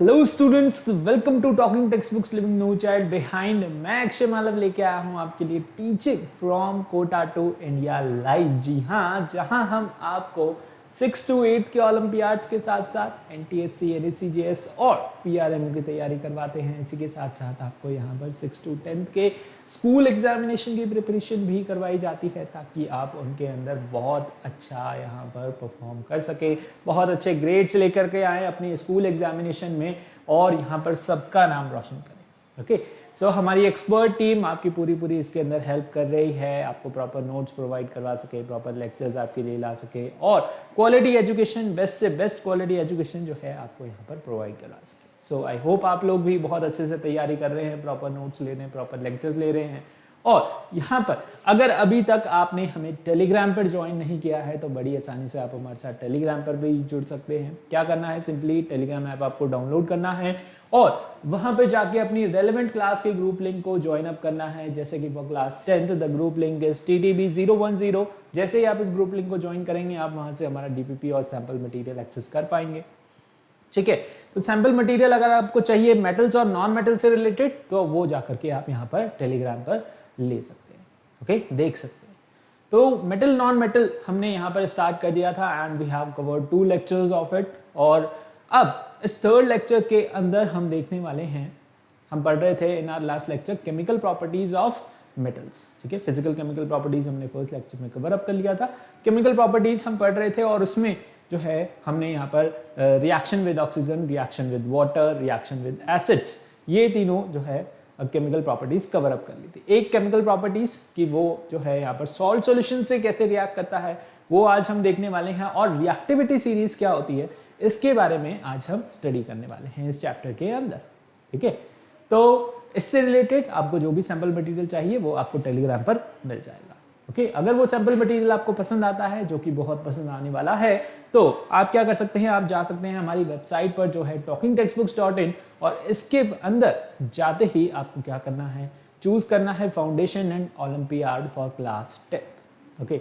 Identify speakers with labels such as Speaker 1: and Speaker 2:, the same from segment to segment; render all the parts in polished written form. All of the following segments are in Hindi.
Speaker 1: Hello students, welcome to talking text books living no child behind. मैं अक्षय मालव लेके आया हूँ आपके लिए teaching from Kota to India live. जी हाँ, जहाँ हम आपको 6 to 8 के ओलंपियाड्स के साथ साथ एनटीएससी, एनएससीजेएस और पीआरएमओ की तैयारी करवाते हैं। इसी के साथ साथ आपको यहाँ पर 6 to 10 के स्कूल एग्जामिनेशन की प्रिपरेशन भी करवाई जाती है, ताकि आप उनके अंदर बहुत अच्छा यहाँ पर परफॉर्म कर सके, बहुत अच्छे ग्रेड्स लेकर के आए अपनी स्कूल एग्जामिनेशन में और यहाँ पर सबका नाम रोशन करें। ओके, सो हमारी एक्सपर्ट टीम आपकी पूरी इसके अंदर हेल्प कर रही है, आपको प्रॉपर नोट्स प्रोवाइड करवा सके, प्रॉपर लेक्चर्स आपके लिए ला सके और क्वालिटी एजुकेशन, बेस्ट से बेस्ट क्वालिटी एजुकेशन जो है आपको यहाँ पर प्रोवाइड करवा सके। सो आई होप आप लोग भी बहुत अच्छे से तैयारी कर रहे हैं, प्रॉपर नोट्स ले रहे हैं, प्रॉपर लेक्चर्स ले रहे हैं। और यहाँ पर अगर अभी तक आपने हमें टेलीग्राम पर ज्वाइन नहीं किया है तो बड़ी आसानी से आप हमारे साथ टेलीग्राम पर भी जुड़ सकते हैं। क्या करना है, सिंपली टेलीग्राम ऐप आपको डाउनलोड करना है और वहां पे जाके अपनी रेलेवेंट क्लास के ग्रुप लिंक को ज्वाइन अप करना है। जैसे कि वो class 10th, the group link is TTB010। जैसे ही आप इस ग्रुप लिंक को ज्वाइन करेंगे आप वहां से हमारा DPP और सैंपल मटेरियल एक्सेस कर पाएंगे। ठीक है, तो सैंपल मटेरियल अगर आपको चाहिए मेटल्स और नॉन मेटल से रिलेटेड तो वो जाकर के आप यहाँ पर टेलीग्राम पर ले सकते हैं। ओके, देख सकते हैं। तो मेटल नॉन मेटल हमने यहाँ पर स्टार्ट कर दिया था and we have covered 2 lectures of it. और अब इस 3rd लेक्चर के अंदर हम देखने वाले हैं, हम पढ़ रहे थे in our last lecture chemical properties of metals. ठीक है, फिजिकल केमिकल प्रॉपर्टीज हमने फर्स्ट लेक्चर में कवर अप कर लिया था। केमिकल प्रॉपर्टीज हम पढ़ रहे थे और उसमें जो है हमने यहाँ पर reaction with oxygen, reaction with water, reaction with acids, ये तीनों जो है केमिकल प्रॉपर्टीज कवर अप कर ली थी। एक केमिकल प्रॉपर्टीज की वो जो है यहाँ पर सॉल्ट सॉल्यूशन से कैसे रिएक्ट करता है वो आज हम देखने वाले हैं, और रिएक्टिविटी सीरीज क्या होती है इसके बारे में आज हम स्टडी करने वाले हैं इस चैप्टर के अंदर। ठीक है, तो इससे रिलेटेड आपको जो भी सैंपल मटेरियल चाहिए वो आपको टेलीग्राम पर मिल जाएगा। ओके, अगर वो सैंपल मटेरियल आपको पसंद आता है, जो कि बहुत पसंद आने वाला है, तो आप क्या कर सकते हैं, आप जा सकते हैं हमारी वेबसाइट पर जो है talkingtextbooks.in और इसके अंदर जाते ही आपको क्या करना है, चूज करना है foundation and olympiad for class 10th। Okay,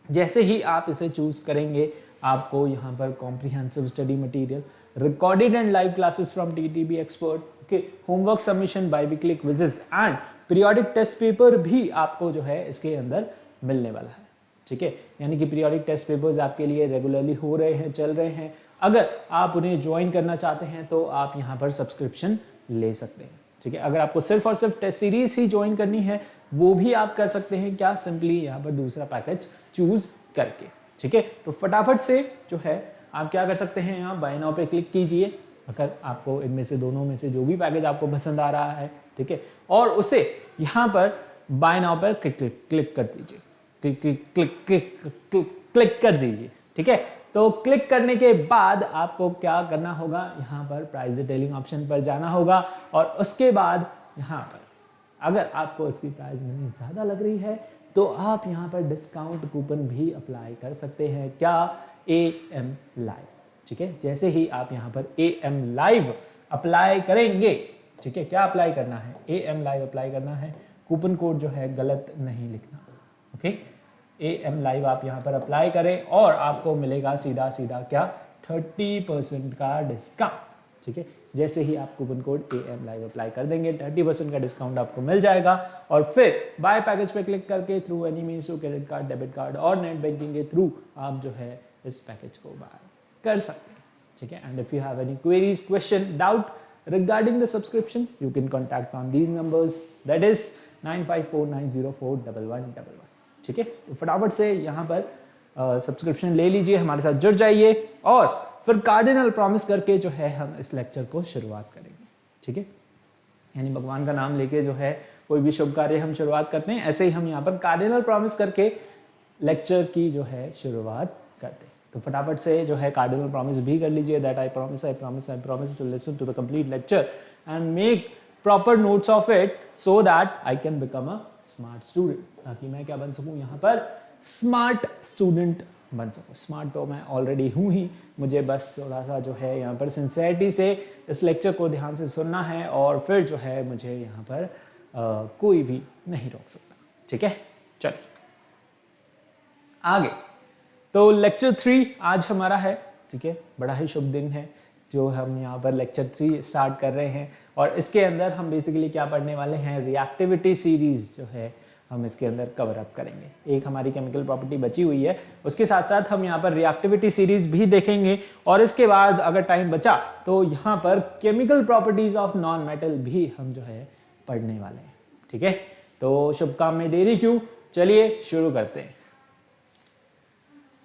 Speaker 1: जैसे ही आप इसे चूज करेंगे आपको यहाँ पर comprehensive study material, recorded and live classes from TTB expert, okay, homework submission, biweekly quizzes and periodic test paper भी आपको जो है इसके अंदर मिलने वाला है। ठीक है, यानी कि पीरियोडिक टेस्ट पेपर्स आपके लिए रेगुलरली हो रहे हैं, चल रहे हैं। अगर आप उन्हें ज्वाइन करना चाहते हैं तो आप यहाँ पर सब्सक्रिप्शन ले सकते हैं। ठीक है, अगर आपको सिर्फ और सिर्फ टेस्ट सीरीज ही ज्वाइन करनी है वो भी आप कर सकते हैं। क्या, सिंपली यहाँ पर दूसरा पैकेज चूज करके। ठीक है, तो फटाफट से जो है आप क्या कर सकते हैं, यहाँ बाय नाउ पे क्लिक कीजिए अगर आपको इनमें से दोनों में से जो भी पैकेज आपको पसंद आ रहा है। ठीक है, और उसे यहाँ पर बाय नाउ पर क्लिक कर दीजिए, क्लिक कर दीजिए। ठीक है, तो क्लिक करने के बाद आपको क्या करना होगा, यहाँ पर प्राइस डिटेलिंग ऑप्शन पर जाना होगा और उसके बाद यहाँ पर अगर आपको इसकी प्राइस मनी ज़्यादा लग रही है तो आप यहाँ पर डिस्काउंट कूपन भी अप्लाई कर सकते हैं। क्या, AM लाइव। ठीक है, जैसे ही आप यहाँ पर AM लाइव अप्लाई करेंगे, ठीक है, क्या अप्लाई करना है, AM लाइव अप्लाई करना है, कूपन कोड जो है गलत नहीं लिखना। ओके, AM लाइव आप यहाँ पर अप्लाई करें और आपको मिलेगा सीधा सीधा क्या, 30% का डिस्काउंट। ठीक है, जैसे ही आप coupon code AM live apply कर देंगे 30% का डिस्काउंट आपको मिल जाएगा और फिर बाय पैकेज पे क्लिक करके through any means, credit card, debit card और नेट बैंकिंग के थ्रू आप जो है इस पैकेज को बाय कर सकते हैं। ठीक है, and if you have any queries, question, doubt regarding the subscription you can contact on these numbers, that is 9549041111। ठीक है, तो फटाफट से यहाँ पर सब्सक्रिप्शन ले लीजिए, हमारे साथ जुड़ जाइए और फिर कार्डिनल प्रॉमिस करके जो है हम इस लेक्चर को शुरुआत करेंगे। ठीक है, यानी भगवान का नाम लेके जो है कोई भी शुभ कार्य हम शुरुआत करते हैं, ऐसे ही हम यहाँ पर कार्डिनल प्रॉमिस करके लेक्चर की जो है शुरुआत करते हैं। तो फटाफट से जो है कार्डिनल प्रॉमिस भी कर लीजिए, that I promise to listen to the complete lecture and make proper notes of it so that I can become a smart student, ताकि मैं क्या बन सकूं, यहाँ पर स्मार्ट स्टूडेंट बन सकूं। स्मार्ट तो मैं ऑलरेडी हूँ ही, मुझे बस थोड़ा सा जो है यहाँ पर सिंसियरिटी से इस लेक्चर को ध्यान से सुनना है और फिर जो है मुझे यहाँ पर कोई भी नहीं रोक सकता। ठीक है, चलिए आगे। तो लेक्चर 3 आज हमारा है। ठीक है, बड़ा ही शुभ दिन है, जो हम यहाँ पर लेक्चर 3 स्टार्ट कर रहे हैं, और इसके अंदर हम बेसिकली क्या पढ़ने वाले हैं, रिएक्टिविटी सीरीज जो है हम इसके अंदर कवर अप करेंगे। एक हमारी केमिकल प्रॉपर्टी बची हुई है, उसके साथ साथ हम यहाँ पर रिएक्टिविटी सीरीज भी देखेंगे, और इसके बाद अगर टाइम बचा तो यहाँ पर chemical properties of non metal भी हम जो है पढ़ने वाले हैं। ठीक है, तो शुभ काम में देरी क्यों, चलिए शुरू करते हैं।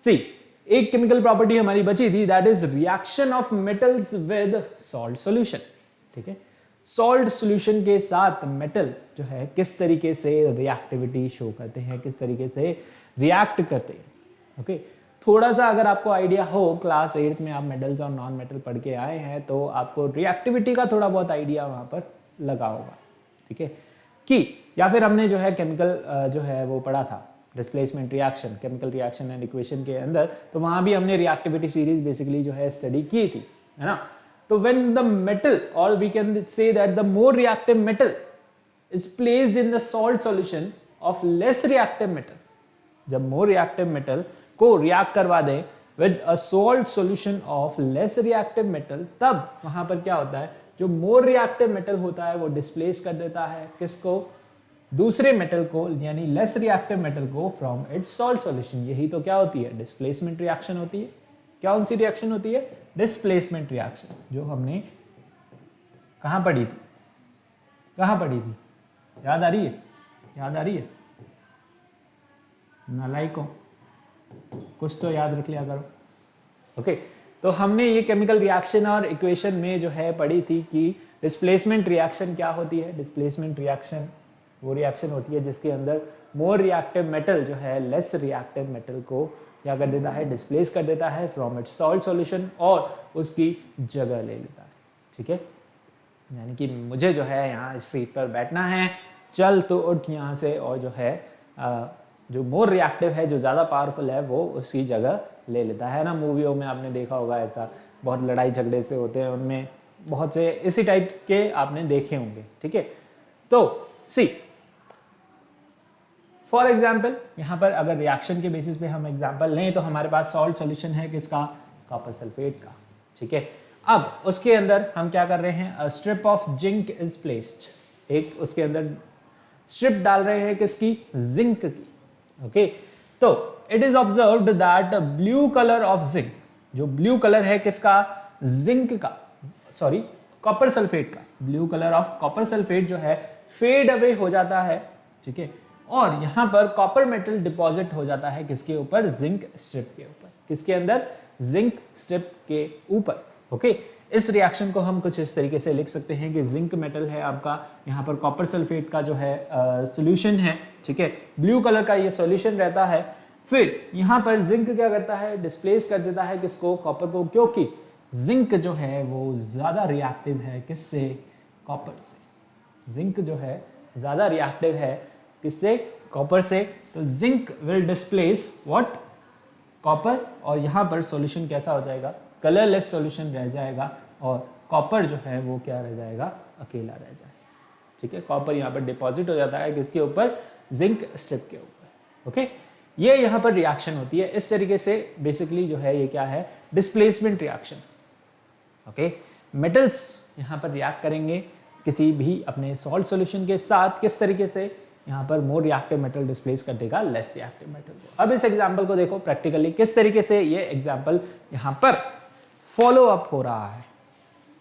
Speaker 1: सी, एक केमिकल प्रॉपर्टी हमारी बची थी, that is reaction of metals with salt solution. ठीक है, सॉल्ट सॉल्यूशन के साथ मेटल जो है किस तरीके से रिएक्टिविटी शो करते हैं, किस तरीके से रिएक्ट करते हैं। ओके, थोड़ा सा अगर आपको आइडिया हो, क्लास 8 में आप मेटल्स और नॉन मेटल पढ़ के आए हैं, तो आपको रिएक्टिविटी का थोड़ा बहुत आइडिया वहां पर लगा होगा। ठीक है, कि या फिर हमने जो है केमिकल जो है वो पढ़ा था, displacement reaction, chemical reaction and equation के अंदर, तो वहां भी हमने रिएक्टिविटी सीरीज बेसिकली जो है स्टडी की थी, है ना। तो when the metal, or we can say that the more reactive metal is placed in the salt solution of less reactive metal, जब more reactive metal को react करवा दें with a salt solution of less reactive metal, तब वहां पर क्या होता है, जो more reactive metal होता है वो displace कर देता है किसको, दूसरे मेटल को, यानी लेस रिएक्टिव मेटल को फ्रॉम इट्स सॉल्ट सॉल्यूशन। यही तो क्या होती है, डिस्प्लेसमेंट रिएक्शन होती है। क्या कौन सी रिएक्शन होती है, डिस्प्लेसमेंट रिएक्शन, जो हमने कहाँ पढ़ी थी, कहाँ पढ़ी थी, याद आ रही है, याद आ रही है, नालायकों, कुछ तो याद रख लिया करो। ओके, तो हमने ये केमिकल रिएक्शन और इक्वेशन में जो है पढ़ी थी कि डिस्प्लेसमेंट रिएक्शन क्या होती है। डिस्प्लेसमेंट रिएक्शन वो रिएक्शन होती है जिसके अंदर मोर रिएक्टिव मेटल जो है लेस रिएक्टिव मेटल को क्या कर देता है, डिस्प्लेस कर देता है फ्रॉम इट्स सॉल्ट सॉल्यूशन और उसकी जगह ले लेता है। ठीक है, यानी कि मुझे जो है यहाँ इस सीट पर बैठना है, चल तो उठ यहाँ से, और जो है जो मोर रिएक्टिव है, जो ज़्यादा पावरफुल है, वो उसकी जगह ले लेता है ना। मूवियों में आपने देखा होगा ऐसा, बहुत लड़ाई झगड़े से होते हैं, उनमें बहुत से इसी टाइप के आपने देखे होंगे। ठीक है, तो सी फॉर एग्जाम्पल, यहाँ पर अगर रिएक्शन के बेसिस पे हम एग्जाम्पल लें तो हमारे पास सॉल्ट सॉल्यूशन है किसका, कॉपर सल्फेट का। ठीक है, अब उसके अंदर हम क्या कर रहे हैं, strip of zinc is placed, एक उसके अंदर स्ट्रिप डाल रहे हैं किसकी, जिंक की। ओके, तो it is observed that blue colour of zinc, जो ब्लू कलर है किसका, जिंक का, सॉरी कॉपर सल्फेट का, blue colour of copper sulphate जो है फेड अवे हो जाता है। ठीक है, और यहां पर कॉपर मेटल डिपॉजिट हो जाता है किसके ऊपर, जिंक स्ट्रिप के ऊपर, किसके अंदर, जिंक स्ट्रिप के ऊपर। ओके, इस रिएक्शन को हम कुछ इस तरीके से लिख सकते हैं कि जिंक मेटल है आपका, यहाँ पर कॉपर सल्फेट का जो है सॉल्यूशन है। ठीक है, ब्लू कलर का ये सॉल्यूशन रहता है, फिर यहाँ पर जिंक क्या करता है, डिस्प्लेस कर देता है किसको, कॉपर को, क्योंकि जिंक जो है वो ज्यादा रिएक्टिव है किससे, कॉपर से। जिंक जो है ज्यादा रिएक्टिव है किससे, कॉपर से, तो zinc will displace what, copper, और यहाँ पर सॉल्यूशन कैसा हो जाएगा, कलरलेस सॉल्यूशन रह जाएगा, और कॉपर जो है वो क्या रह जाएगा, अकेला रह जाएगा। ठीक है, कॉपर यहाँ पर डिपॉजिट हो जाता है किसके ऊपर, जिंक स्ट्रिप के ऊपर। ओके, ये यहाँ पर रिएक्शन होती है। इस तरीके से बेसिकली जो है ये क्या है, डिस्प्लेसमेंट रिएक्शन। ओके, मेटल्स यहाँ पर रिएक्ट करेंगे किसी भी अपने सॉल्ट सॉल्यूशन के साथ, किस तरीके से, यहाँ पर मोर रिएक्टिव मेटल डिस्प्लेस कर देगा लेस रिएक्टिव मेटल को। अब इस एग्जांपल को देखो प्रैक्टिकली किस तरीके से ये एग्जांपल यहाँ पर फॉलो अप हो रहा है।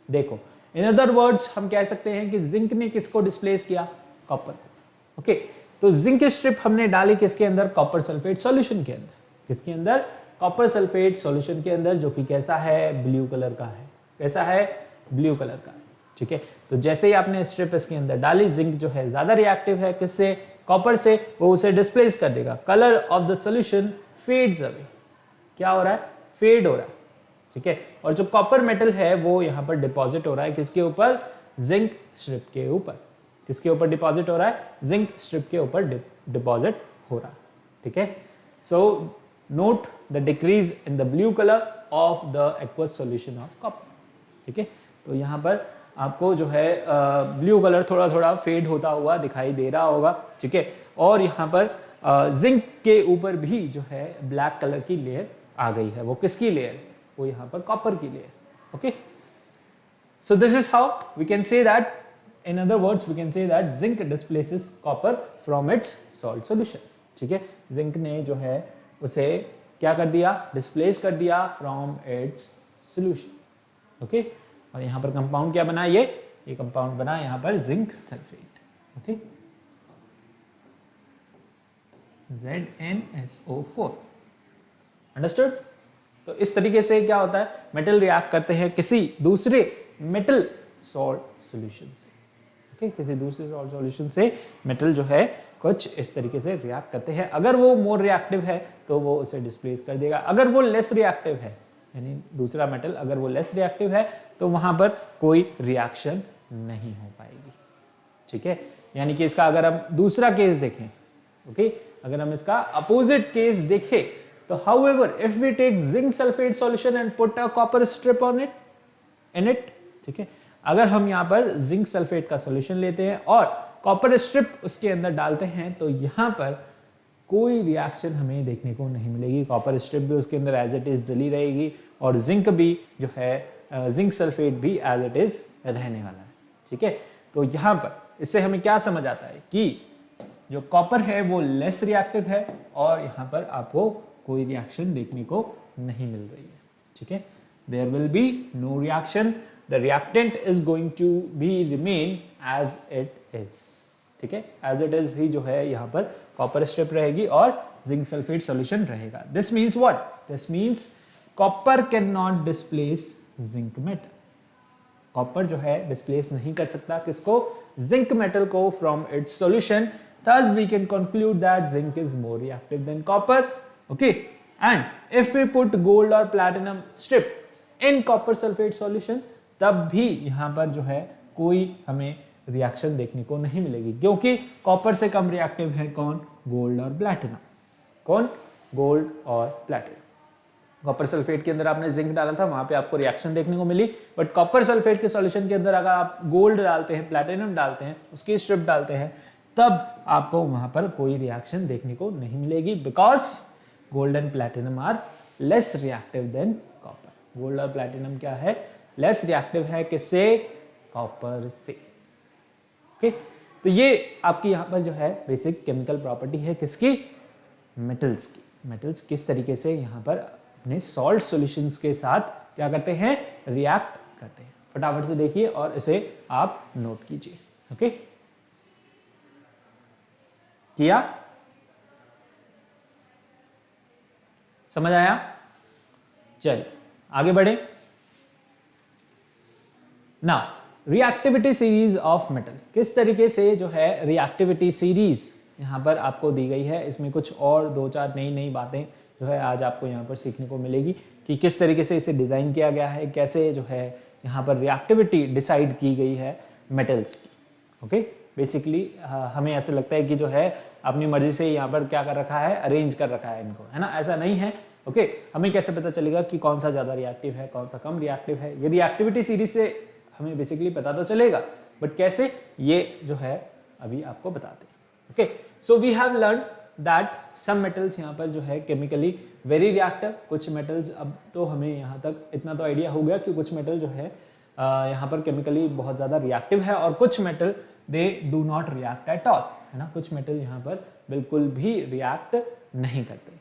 Speaker 1: देखो, इन अदर वर्ड्स हम कह सकते हैं कि जिंक ने किसको डिस्प्लेस किया, कॉपर को। ओके, तो जिंक स्ट्रिप हमने डाली किसके अंदर, कॉपर सल्फेट सॉल्यूशन के अंदर, किसके अंदर, कॉपर सल्फेट सॉल्यूशन के अंदर, जो कि कैसा है, ब्लू कलर का है। कैसा है, ब्लू कलर का। ठीक है, तो जैसे ही आपने स्ट्रिप इसके अंदर डाली, जिंक जो है ज्यादा रिएक्टिव है किससे, कॉपर से, वो उसे डिस्प्लेस कर देगा। Colour of the solution fades away, क्या हो रहा है, फेड हो रहा है। ठीक है, और जो कॉपर मेटल है वो यहाँ पर डिपॉजिट हो रहा है किसके ऊपर, जिंक स्ट्रिप के ऊपर। किसके ऊपर डिपॉजिट हो रहा है, जिंक स्ट्रिप के ऊपर डिपॉजिट हो रहा है। ठीक है, so note the decrease in the blue colour of the aqueous solution of copper. ठीक है, तो यहाँ पर आपको जो है ब्लू कलर थोड़ा थोड़ा फेड होता हुआ दिखाई दे रहा होगा। ठीक है, और यहाँ पर जिंक के ऊपर भी जो है ब्लैक कलर की लेयर आ गई है। वो किसकी लेयर है, वो यहाँ पर कॉपर की layer. Okay, So this is how we can say that, in other words we can say that zinc displaces copper from its salt solution. ठीक है, जिंक ने जो है उसे क्या कर दिया, डिस्प्लेस कर दिया फ्रॉम इट्स सॉल्यूशन. ओके, और यहाँ पर कंपाउंड क्या बना, ये कंपाउंड बना यहाँ पर zinc sulphate. Okay, ZnSO4. Understood. तो इस तरीके से क्या होता है, मेटल रिएक्ट करते हैं किसी दूसरे मेटल सॉल्ट सॉल्यूशन से. ओके, किसी दूसरे सॉल्ट सॉल्यूशन से मेटल जो है कुछ इस तरीके से रिएक्ट करते हैं. अगर वो मोर रिएक्टिव है तो वो उसे डिस्प्लेस कर देगा. अगर वो लेस रिएक्टिव है, यानी दूसरा मेटल अगर वो लेस रिएक्टिव है तो वहां पर कोई रिएक्शन नहीं हो पाएगी. ठीक है, यानी कि इसका अगर हम दूसरा केस देखें, ओके, अगर हम इसका अपोजिट केस देखें तो however if we take zinc sulphate solution and put a copper strip on it in it. ठीक है, अगर हम यहाँ पर जिंक सल्फेट का सॉल्यूशन लेते हैं और कॉपर स्ट्रिप उसके अंदर डालते हैं तो यहाँ पर कोई रिएक्शन हमें देखने को नहीं मिलेगी. कॉपर स्ट्रिप भी उसके अंदर एज इट इज डली रहेगी और जिंक भी जो है जिंक सल्फेट भी एज इट इज रहने वाला है. ठीक है, तो यहाँ पर इससे हमें क्या समझ आता है कि जो कॉपर है वो लेस रिएक्टिव है और यहाँ पर आपको कोई रिएक्शन देखने को नहीं मिल रही है. ठीक है, there will be no reaction, the reactant is going to be remain as it is. ठीक है, एज इट इज ही जो है यहाँ पर कॉपर स्ट्रिप रहेगी और जिंक सल्फेट सॉल्यूशन रहेगा. This means what, this means copper can not displace zinc metal. Copper जो है डिस्प्लेस नहीं कर सकता किसको, जिंक मेटल को from its solution. Thus we can conclude that zinc is more reactive than copper. Okay, and if we put gold or platinum strip in copper sulfate solution, तब भी यहाँ पर जो है कोई हमें रिएक्शन देखने को नहीं मिलेगी क्योंकि कॉपर से कम रिएक्टिव है कौन, गोल्ड और प्लैटिनम. कौन, गोल्ड और प्लैटिनम. कॉपर सल्फेट के अंदर आपने जिंक डाला था, वहां पे आपको रिएक्शन देखने को मिली, बट कॉपर सल्फेट के सॉल्यूशन के अंदर अगर आप गोल्ड डालते हैं, प्लैटिनम डालते हैं, उसकी स्ट्रिप डालते हैं, तब आपको वहां पर कोई रिएक्शन देखने को नहीं मिलेगी because gold and platinum are less reactive than copper. Gold और प्लैटिनम क्या है, लेस रिएक्टिव है किससे, कॉपर से. ओके, तो ये आपकी यहाँ पर जो है बेसिक केमिकल प्रॉपर्टी है किसकी, मेटल्स की. मेटल्स किस तरीके से यहाँ पर अपने सॉल्ट सॉल्यूशंस के साथ क्या करते हैं, रिएक्ट करते हैं. फटाफट से देखिए और इसे आप नोट कीजिए. ओके, किया, समझ आया. चलिए आगे बढ़े. Now reactivity series of metal, किस तरीके से जो है रिएक्टिविटी सीरीज यहाँ पर आपको दी गई है. इसमें कुछ और दो चार नई नई बातें जो है आज आपको यहाँ पर सीखने को मिलेगी कि किस तरीके से इसे डिजाइन किया गया है, कैसे जो है यहाँ पर रिएक्टिविटी डिसाइड की गई है मेटल्स की. ओके, बेसिकली हमें ऐसा लगता है कि जो है अपनी मर्जी से यहाँ पर क्या कर रखा है, अरेंज कर रखा है इनको, है ना. ऐसा नहीं है. ओके, हमें कैसे पता चलेगा कि कौन सा ज़्यादा रिएक्टिव है, कौन सा कम रिएक्टिव है. ये रिएक्टिविटी सीरीज से हमें बेसिकली पता तो चलेगा, बट कैसे ये जो है अभी आपको बताते हैं. Okay, so we have learn that some metals यहाँ पर जो है केमिकली वेरी रिएक्टिव. कुछ मेटल्स, अब तो हमें यहाँ तक इतना तो आइडिया हो गया कि कुछ मेटल जो है यहाँ पर केमिकली बहुत ज़्यादा रिएक्टिव है और कुछ metal they do not react at all, है ना. कुछ मेटल यहाँ पर बिल्कुल भी रिएक्ट नहीं करते.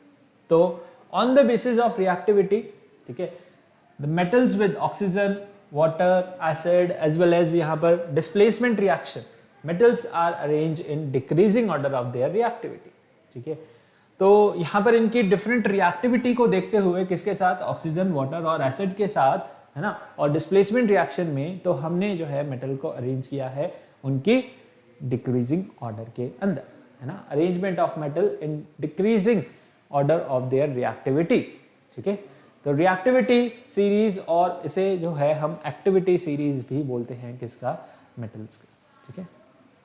Speaker 1: तो on the basis of reactivity, ठीक है, the metals with oxygen, water, acid as well as यहाँ पर displacement reaction, metals are arrange in decreasing order of their reactivity. ठीक है, तो यहाँ पर इनकी डिफरेंट रिएक्टिविटी को देखते हुए किसके साथ, ऑक्सीजन, वाटर और एसिड के साथ, है ना, और डिस्प्लेसमेंट रिएक्शन में तो हमने जो है मेटल को अरेंज किया है उनकी डिक्रीजिंग ऑर्डर के अंदर, है ना. Arrangement of metal in decreasing order of their reactivity. ठीक है, तो रिएक्टिविटी सीरीज, और इसे जो है हम एक्टिविटी सीरीज भी बोलते हैं किसका, मेटल्स का. ठीक है,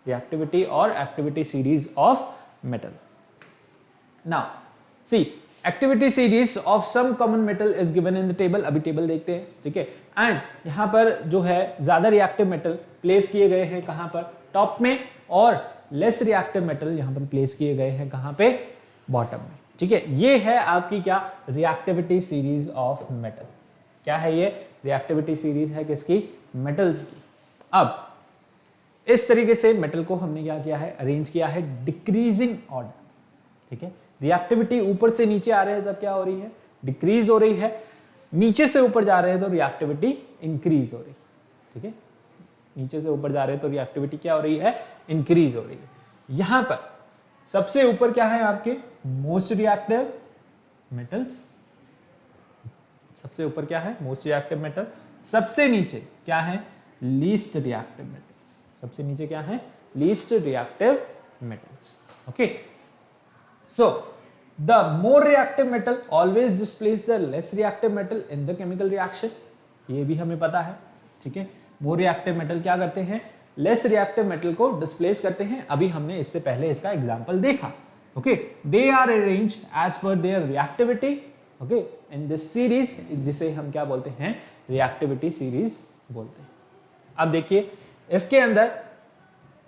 Speaker 1: रिएक्टिविटी और activity series of metal. Now see, activity series of some common metal is given in the table. अभी टेबल देखते हैं. ठीक है, एंड यहाँ पर जो है ज्यादा रिएक्टिव मेटल प्लेस किए गए हैं कहाँ पर, टॉप में, और लेस रिएक्टिव मेटल यहाँ पर प्लेस किए गए हैं कहाँ पे, बॉटम में. ठीक है, ये है आपकी क्या, रिएक्टिविटी सीरीज ऑफ मेटल. क्या है ये? रिएक्टिविटी सीरीज है किसकी? मेटल्स की। अब इस तरीके से मेटल को हमने क्या किया है? अरेंज किया है डिक्रीजिंग ऑर्डर, ठीक है। रिएक्टिविटी ऊपर से नीचे आ रहे हैं तब क्या हो रही है? डिक्रीज हो रही है। नीचे से ऊपर जा रहे हैं तो रिएक्टिविटी इंक्रीज हो रही है, ठीक है। नीचे से ऊपर जा रहे हैं तो रिएक्टिविटी क्या हो रही है? इंक्रीज हो रही है। यहां पर सबसे ऊपर क्या है आपके? Most reactive metals. सबसे ऊपर क्या है? Most reactive metal. सबसे नीचे क्या है? Least reactive metals. सबसे नीचे क्या है? Least reactive metals. Okay, so the more reactive metal always displace the less reactive metal in the chemical reaction. ये भी हमें पता है, ठीक है। मोर रिएक्टिव मेटल क्या करते हैं? लेस रिएक्टिव मेटल को डिस्प्लेस करते हैं। अभी हमने इससे पहले इसका एग्जांपल देखा। Okay, they are arranged as per their reactivity, okay, in this series, जिसे हम क्या बोलते हैं? रिएक्टिविटी सीरीज बोलते हैं। अब देखिए इसके अंदर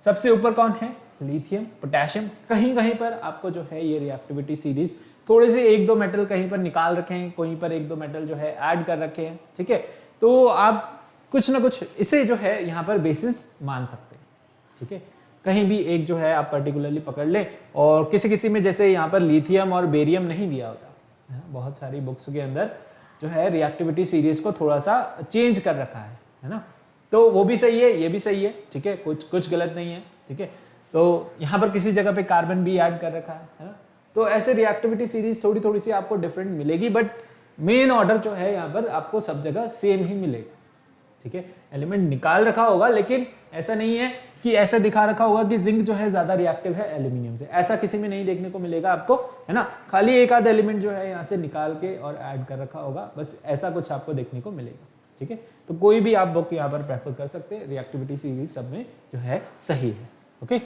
Speaker 1: सबसे ऊपर कौन है? Lithium, potassium. कहीं कहीं पर आपको जो है ये रिएक्टिविटी सीरीज थोड़े से एक दो मेटल कहीं पर निकाल रखे हैं, कहीं पर एक दो मेटल जो है ऐड कर रखे हैं, ठीक है। तो आप कुछ ना कुछ इसे जो है यहाँ पर बेसिस मान सकते हैं, ठीक है। कहीं भी एक जो है आप पर्टिकुलरली पकड़ लें, और किसी किसी में जैसे यहाँ पर लिथियम और बेरियम नहीं दिया होता है, बहुत सारी बुक्स के अंदर जो है रिएक्टिविटी सीरीज को थोड़ा सा चेंज कर रखा है ना। तो वो भी सही है, ये भी सही है, ठीक है, कुछ गलत नहीं है, ठीक है। तो यहाँ पर किसी जगह पे कार्बन भी ऐड कर रखा है ना। तो ऐसे रिएक्टिविटी सीरीज थोड़ी थोड़ी सी आपको डिफरेंट मिलेगी, बट मेन ऑर्डर जो है यहाँ पर आपको सब जगह सेम ही मिलेगा, ठीक है। एलिमेंट निकाल रखा होगा, लेकिन ऐसा नहीं है कि ऐसा दिखा रखा होगा कि जिंक जो है ज्यादा रिएक्टिव है एल्यूमिनियम से, ऐसा किसी में नहीं देखने को मिलेगा आपको, है ना। खाली एक आध एलिमेंट जो है यहाँ से निकाल के और ऐड कर रखा होगा, बस ऐसा कुछ आपको देखने को मिलेगा, ठीक है। तो कोई भी आप बुक यहाँ पर प्रेफर कर सकते हैं, रिएक्टिविटी सीरीज सब में जो है सही है। Okay,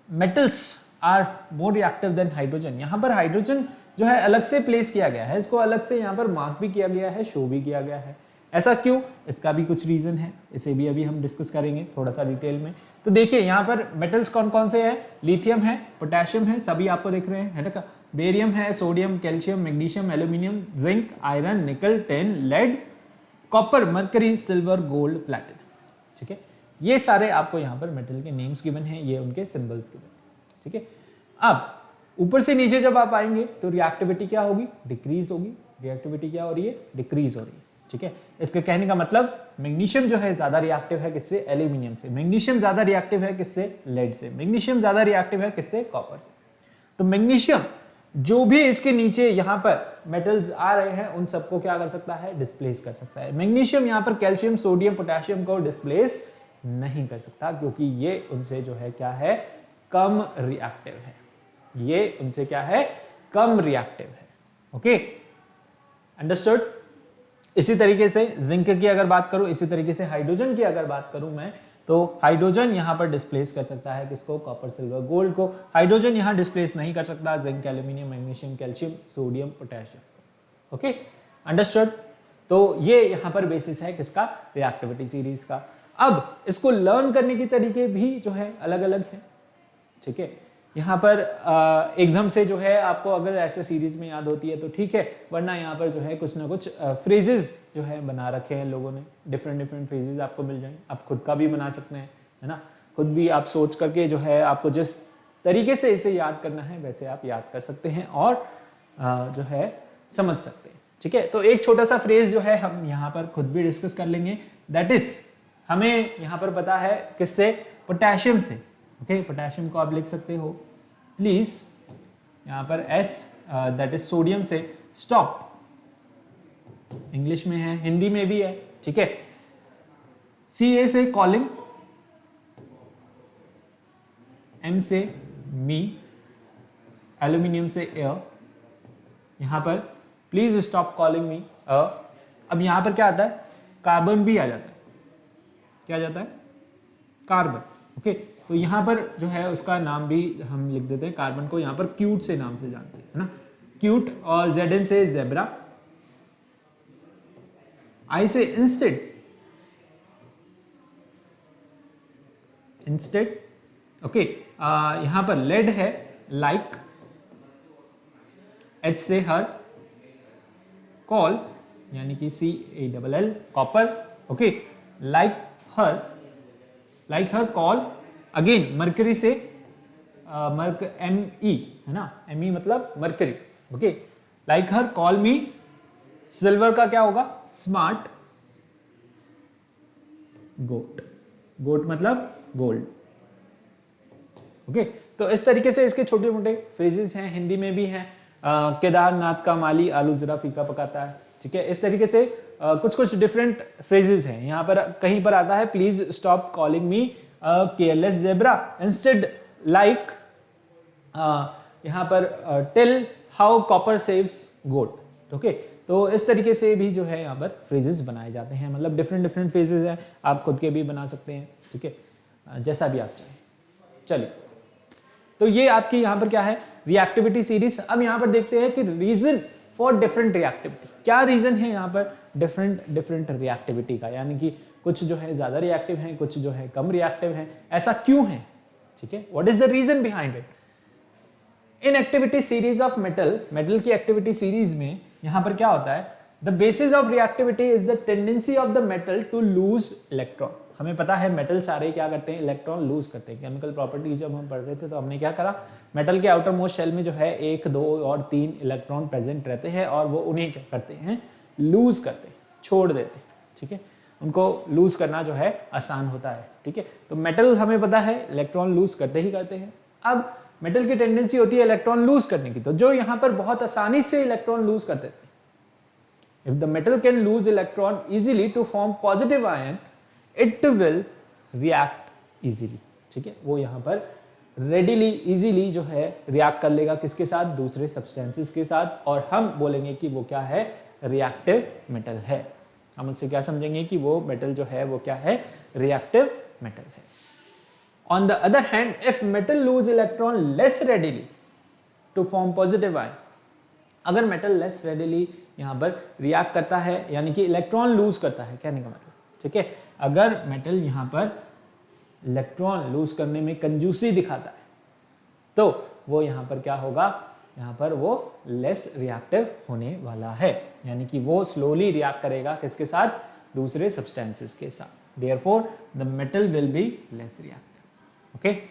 Speaker 1: metals are more reactive than hydrogen. यहाँ पर हाइड्रोजन जो है अलग से प्लेस किया गया है, इसको अलग से यहाँ पर मार्क भी किया गया है, शो भी किया गया है। ऐसा क्यों? इसका भी कुछ रीजन है, इसे भी अभी हम डिस्कस करेंगे थोड़ा सा डिटेल में। तो देखिए यहाँ पर मेटल्स कौन कौन से हैं? लिथियम है, पोटेशियम है, सभी आपको दिख रहे हैं, है ना। बेरियम है, sodium, calcium, magnesium, aluminium, zinc, iron, nickel, tin, lead, copper, mercury, silver, gold, platinum, ठीक है। ये सारे आपको यहाँ पर मेटल के नेम्स गिवन हैं, ये उनके सिंबल्स गिवन, ठीक है। अब ऊपर से नीचे जब आप आएंगे तो रिएक्टिविटी क्या होगी? डिक्रीज होगी। रिएक्टिविटी क्या हो रही है? डिक्रीज हो रही है, ठीक है। इसके कहने का मतलब मैग्नीशियम जो है ज्यादा रिएक्टिव है किससे? एल्यूमिनियम से। मैग्नीशियम ज्यादा रिएक्टिव है किससे? लेड से। मैग्नीशियम ज्यादा रिएक्टिव है किससे? कॉपर से। तो मैग्नीशियम जो भी इसके नीचे यहाँ पर मेटल्स आ रहे हैं उन सबको क्या कर सकता है? डिस्प्लेस कर सकता है। मैग्नीशियम यहाँ पर कैल्शियम, सोडियम, पोटेशियम को डिस्प्लेस नहीं कर सकता, क्योंकि ये उनसे जो है क्या है? कम रिएक्टिव है। ये उनसे क्या है? कम रिएक्टिव है। Okay, understood. इसी तरीके से जिंक की अगर बात करूं, इसी तरीके से हाइड्रोजन की अगर बात करूं मैं, तो हाइड्रोजन यहां पर डिस्प्लेस कर सकता है किसको? कॉपर, सिल्वर, गोल्ड को। हाइड्रोजन यहां डिस्प्लेस नहीं कर सकता zinc, aluminium, magnesium, calcium, sodium, potassium. Okay, understood. तो ये यहां पर बेसिस है किसका? रिएक्टिविटी सीरीज का। अब इसको लर्न करने के तरीके भी जो है अलग अलग हैं, ठीक है। यहाँ पर एकदम से जो है आपको अगर ऐसे सीरीज में याद होती है तो ठीक है, वरना यहाँ पर जो है कुछ ना कुछ फ्रेजेस जो है बना रखे हैं लोगों ने, डिफरेंट डिफरेंट फ्रेजेस आपको मिल जाएंगे। आप खुद का भी बना सकते हैं, है ना। खुद भी आप सोच करके जो है आपको जिस तरीके से इसे याद करना है वैसे आप याद कर सकते हैं और जो है समझ सकते हैं, ठीक है। तो एक छोटा सा फ्रेज जो है हम यहाँ पर खुद भी डिस्कस कर लेंगे, दैट इज हमें यहाँ पर पता है किससे? पोटेशियम से। ओके, पोटेशियम को आप लिख सकते हो प्लीज यहाँ पर S, दैट इज सोडियम से स्टॉप। इंग्लिश में है, हिंदी में भी है, ठीक है। Ca से कॉलिंग, M से मी, एल्यूमिनियम से एयर। यहां पर प्लीज स्टॉप कॉलिंग मी अ। अब यहां पर क्या आता है? कार्बन भी आ जाता है। क्या आ जाता है? कार्बन। ओके, तो यहाँ पर जो है उसका नाम भी हम लिख देते हैं, कार्बन को यहाँ पर क्यूट से नाम से जानते हैं, है ना। क्यूट। और Zn से जेब्रा, I से इंस्टेड, इंस्टेड। ओके, यहाँ पर लेड है लाइक, H से हर, कॉल, यानी कि CaLL कॉपर, ओके। लाइक हर कॉल, अगेन मरकरी से Me है ना, Me मतलब मरकरी, ओके। लाइक हर कॉल मी, सिल्वर का क्या होगा, स्मार्ट गोट, गोट मतलब गोल्ड, ओके। तो इस तरीके से इसके छोटे मोटे फ्रेजेस हैं, हिंदी में भी हैं। केदारनाथ का माली आलू जरा फीका पकाता है, ठीक है। इस तरीके से कुछ कुछ डिफरेंट फ्रेजेस हैं। यहाँ पर कहीं पर आता है please stop calling me careless zebra, instead like, यहाँ पर tell how copper saves goat, okay. तो इस तरीके से भी जो है यहाँ पर फ्रेजेस बनाए जाते हैं, मतलब डिफरेंट डिफरेंट फ्रेजेस हैं, आप खुद के भी बना सकते हैं, ठीक है, जैसा भी आप चाहें। चलिए, तो ये आपकी यहाँ पर क्या है, रिएक्टिविटी सीरीज। अब यहाँ पर देखते हैं कि रीजन फॉर डिफरेंट रिएक्टिविटी, क्या रीजन है यहाँ पर डिफरेंट डिफरेंट रिएक्टिविटी का, यानी कि कुछ जो है ज्यादा रिएक्टिव हैं, कुछ जो है कम रिएक्टिव हैं, ऐसा क्यों है, ठीक है। What is the reason behind it. In activity series of metal, metal की एक्टिविटी सीरीज में यहाँ पर क्या होता है, the basis of reactivity is the tendency of the metal to lose electron. हमें पता है मेटल सारे क्या करते हैं, इलेक्ट्रॉन लूज करते हैं। केमिकल प्रॉपर्टी जब हम पढ़ रहे थे तो हमने क्या करा, मेटल के आउटर मोस्ट शेल में जो है 1, 2 और 3 इलेक्ट्रॉन प्रेजेंट रहते हैं और वो उन्हें क्या करते हैं, लूज करते हैं, छोड़ देते हैं, ठीक है। उनको लूज करना जो है आसान होता है, ठीक है। तो मेटल हमें पता है इलेक्ट्रॉन लूज करते ही करते हैं। अब मेटल की टेंडेंसी होती है इलेक्ट्रॉन लूज करने की, तो जो यहाँ पर बहुत आसानी से इलेक्ट्रॉन लूज कर देते हैं, if the metal can lose electron easily to form positive ion, it will react easily, ठीक है। वो यहाँ पर रेडिली इजीली जो है रिएक्ट कर लेगा, किसके साथ, दूसरे सब्सटेंसेस के साथ, और हम बोलेंगे कि वो क्या है, रिएक्टिव मेटल है। हम उससे क्या समझेंगे कि वो मेटल जो है वो क्या है, रिएक्टिव मेटल है। On the other hand, if metal lose electron less readily to form positive ion, अगर मेटल लेस रेडिली यहाँ पर रिएक्ट करता है, यानी कि इलेक्ट्रॉन लूज करता है, कहने का मतलब, ठीक है। अगर मेटल यहाँ पर इलेक्ट्रॉन लूज करने में कंजूसी दिखाता है, तो वो यहाँ पर क्या होगा, यहाँ पर वो लेस रिएक्टिव होने वाला है, यानी कि वो स्लोली रिएक्ट करेगा, किसके साथ, दूसरे सब्सटेंसेस के साथ। Therefore, the metal will be less reactive. Okay.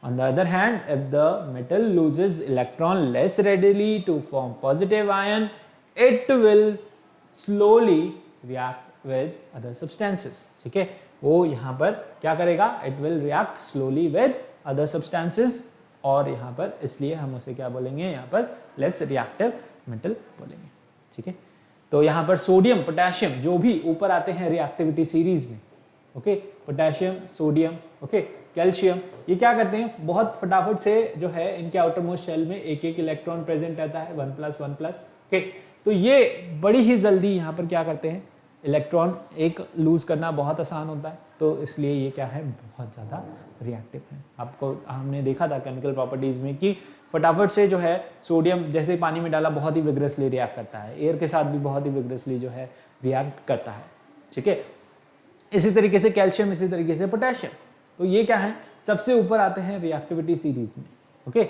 Speaker 1: On the other hand, if the metal loses electron less readily to form positive ion, it will slowly react with other substances. ठीक है, वो यहाँ पर क्या करेगा, it will react slowly with other substances, और यहाँ पर इसलिए हम उसे क्या बोलेंगे, यहाँ पर less reactive metal बोलेंगे, ठीक है। तो यहाँ पर सोडियम, पोटेशियम जो भी ऊपर आते हैं रिएक्टिविटी सीरीज में, okay, potassium, sodium, okay, calcium, ये क्या करते हैं, बहुत फटाफट से जो है इनके आउटर मोस्ट शेल में एक एक इलेक्ट्रॉन प्रेजेंट रहता है, 1+1+, ओके। तो ये बड़ी ही जल्दी यहाँ पर क्या करते हैं, इलेक्ट्रॉन एक लूज करना बहुत आसान होता है, तो इसलिए ये क्या है, बहुत ज़्यादा रिएक्टिव है। आपको हमने देखा था केमिकल प्रॉपर्टीज में कि फटाफट से जो है सोडियम जैसे पानी में डाला बहुत ही विग्रेसली रिएक्ट करता है, एयर के साथ भी बहुत ही विग्रेसली जो है रिएक्ट करता है, ठीक है। इसी तरीके से कैल्शियम, इसी तरीके से पोटेशियम, तो ये क्या है, सबसे ऊपर आते हैं रिएक्टिविटी सीरीज में, ओके।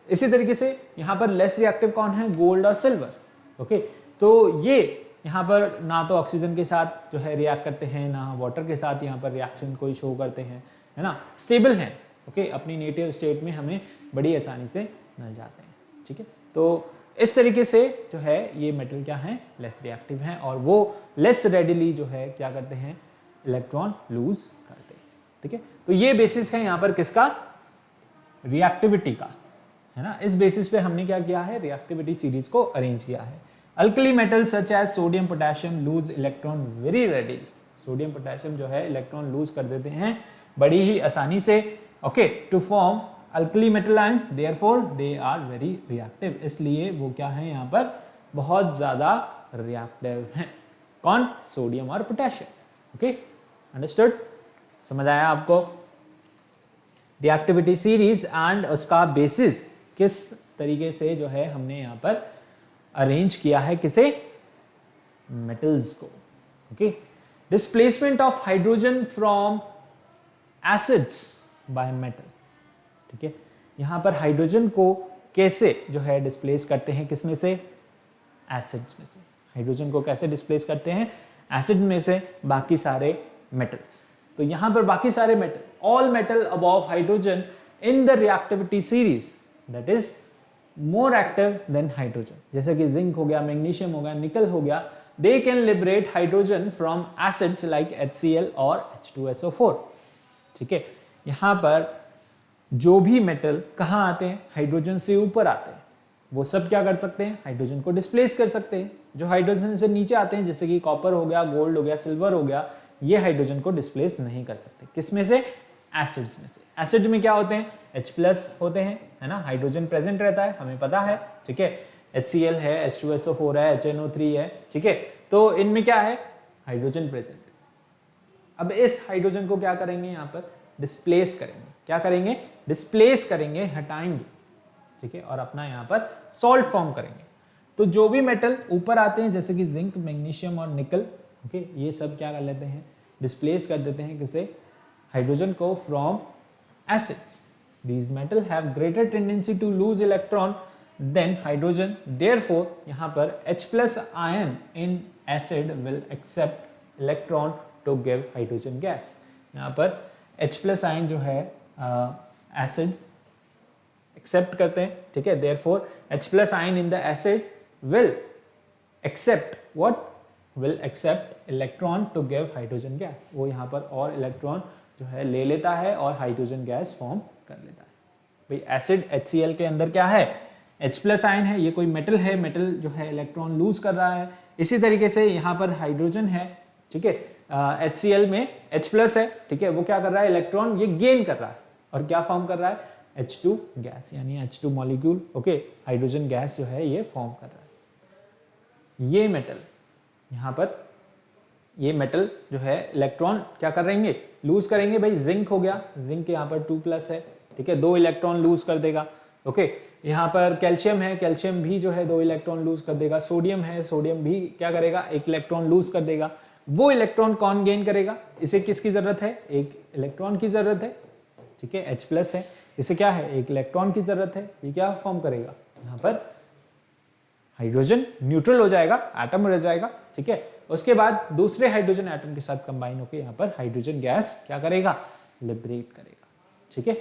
Speaker 1: इसी तरीके से यहाँ पर लेस रिएक्टिव कौन है, गोल्ड और सिल्वर, ओके। तो ये यहाँ पर ना तो ऑक्सीजन के साथ जो है रिएक्ट करते हैं, ना वाटर के साथ यहाँ पर रिएक्शन कोई शो करते हैं, है ना, स्टेबल हैं, ओके, अपनी नेटिव स्टेट में हमें बड़ी आसानी से मिल जाते हैं, ठीक है। तो इस तरीके से जो है ये मेटल क्या है, लेस रिएक्टिव हैं, और वो लेस रेडिली जो है क्या करते हैं, इलेक्ट्रॉन लूज करते हैं, ठीक है। तो ये बेसिस है यहाँ पर किसका, रिएक्टिविटी का, है ना। इस बेसिस पे हमने क्या किया है, रिएक्टिविटी सीरीज को अरेंज किया है। Alkali metal such as sodium potassium lose electron very readily, sodium potassium जो है इलेक्ट्रॉन लूज कर देते हैं बड़ी ही आसानी से, okay, to form alkali metal ion, therefore they are very reactive, इसलिए वो क्या है यहाँ पर बहुत ज्यादा रिएक्टिव हैं, कौन, सोडियम और पोटेशियम, ओके, अंडरस्टूड, समझ आया आपको। रिएक्टिविटी सीरीज एंड उसका बेसिस किस तरीके से जो है हमने यहाँ पर अरेंज किया है, किसे, मेटल्स को, okay. Displacement of hydrogen from acids by metal, ठीक है। यहाँ पर हाइड्रोजन को कैसे जो है डिस्प्लेस करते हैं, किसमें से, एसिड्स में से, हाइड्रोजन को कैसे डिस्प्लेस करते हैं, एसिड में से बाकी सारे मेटल्स। तो यहां पर बाकी सारे metal, all metal above hydrogen in the reactivity series that is more active than hydrogen, जैसे कि जिंक हो गया, मैग्नीशियम हो गया, निकल हो गया, they can liberate hydrogen from acids like HCl और H2SO4। ठीक है, यहां पर जो भी मेटल कहां आते हैं, हाइड्रोजन से ऊपर आते हैं, वो सब क्या कर सकते हैं, हाइड्रोजन को डिस्प्लेस कर सकते हैं। जो हाइड्रोजन से नीचे आते हैं, जैसे कि कॉपर हो गया, गोल्ड हो गया, सिल्वर हो गया, ये हाइड्रोजन को डिस्प्लेस नहीं कर सकते। किसमें से, एसिड्स में से। एसिड में क्या होते हैं, H+ होते हैं, है ना, हाइड्रोजन प्रेजेंट रहता है, हमें पता है। ठीक है, HCl है, H2SO4 है, HNO3 है। ठीक है, तो इनमें क्या है, हाइड्रोजन प्रेजेंट। अब इस हाइड्रोजन को क्या करेंगे, यहाँ पर डिस्प्लेस करेंगे। क्या करेंगे, डिस्प्लेस करेंगे, हटाएंगे। ठीक है, और अपना यहाँ पर सॉल्ट फॉर्म करेंगे। तो जो भी मेटल ऊपर आते हैं, जैसे कि जिंक, मैग्नीशियम और निकल, ओके, ये सब क्या कर लेते हैं, डिस्प्लेस कर देते हैं किसे, हाइड्रोजन को from acids. These metal have greater tendency to lose electron than hydrogen, therefore यहाँ पर H+ ion in acid will accept electron to give hydrogen gas. यहाँ पर H+ आयन जो है एसिड एक्सेप्ट करते हैं। ठीक है, therefore H+ ion in the acid will accept what, will accept electron to give hydrogen gas. वो यहाँ पर और इलेक्ट्रॉन जो है ले लेता है और हाइड्रोजन गैस फॉर्म कर लेता है। भाई एसिड HCl के अंदर क्या है, H+ आयन है, ये कोई मेटल है, मेटल जो है इलेक्ट्रॉन लूज कर रहा है। इसी तरीके से यहाँ पर हाइड्रोजन है। ठीक है, HCl में H+ है। ठीक है, वो क्या कर रहा है, इलेक्ट्रॉन ये गेन कर रहा है और क्या फॉर्म कर रहा है, H2 गैस, यानी H2 molecule. Okay, hydrogen gas जो है ये फॉर्म कर रहा है। ये मेटल यहाँ पर, ये मेटल जो है इलेक्ट्रॉन क्या कर रहेंगे, लूज करेंगे। भाई जिंक हो गया, जिंक यहाँ पर 2+ है। ठीक है, 2 इलेक्ट्रॉन लूज कर देगा। ओके, यहाँ पर कैल्शियम है, कैल्शियम भी जो है 2 इलेक्ट्रॉन लूज कर देगा। सोडियम है, सोडियम भी क्या करेगा, 1 इलेक्ट्रॉन लूज कर देगा। वो इलेक्ट्रॉन कौन गेन करेगा, इसे किसकी जरूरत है, 1 इलेक्ट्रॉन की जरूरत है। ठीक है, H+ है, इसे क्या है, 1 इलेक्ट्रॉन की जरूरत है। ये क्या फॉर्म करेगा, यहाँ पर हाइड्रोजन न्यूट्रल हो जाएगा, एटम रह जाएगा। ठीक है, उसके बाद दूसरे हाइड्रोजन एटम के साथ कंबाइन होकर यहाँ पर हाइड्रोजन गैस क्या करेगा, लिबरेट करेगा। ठीक है,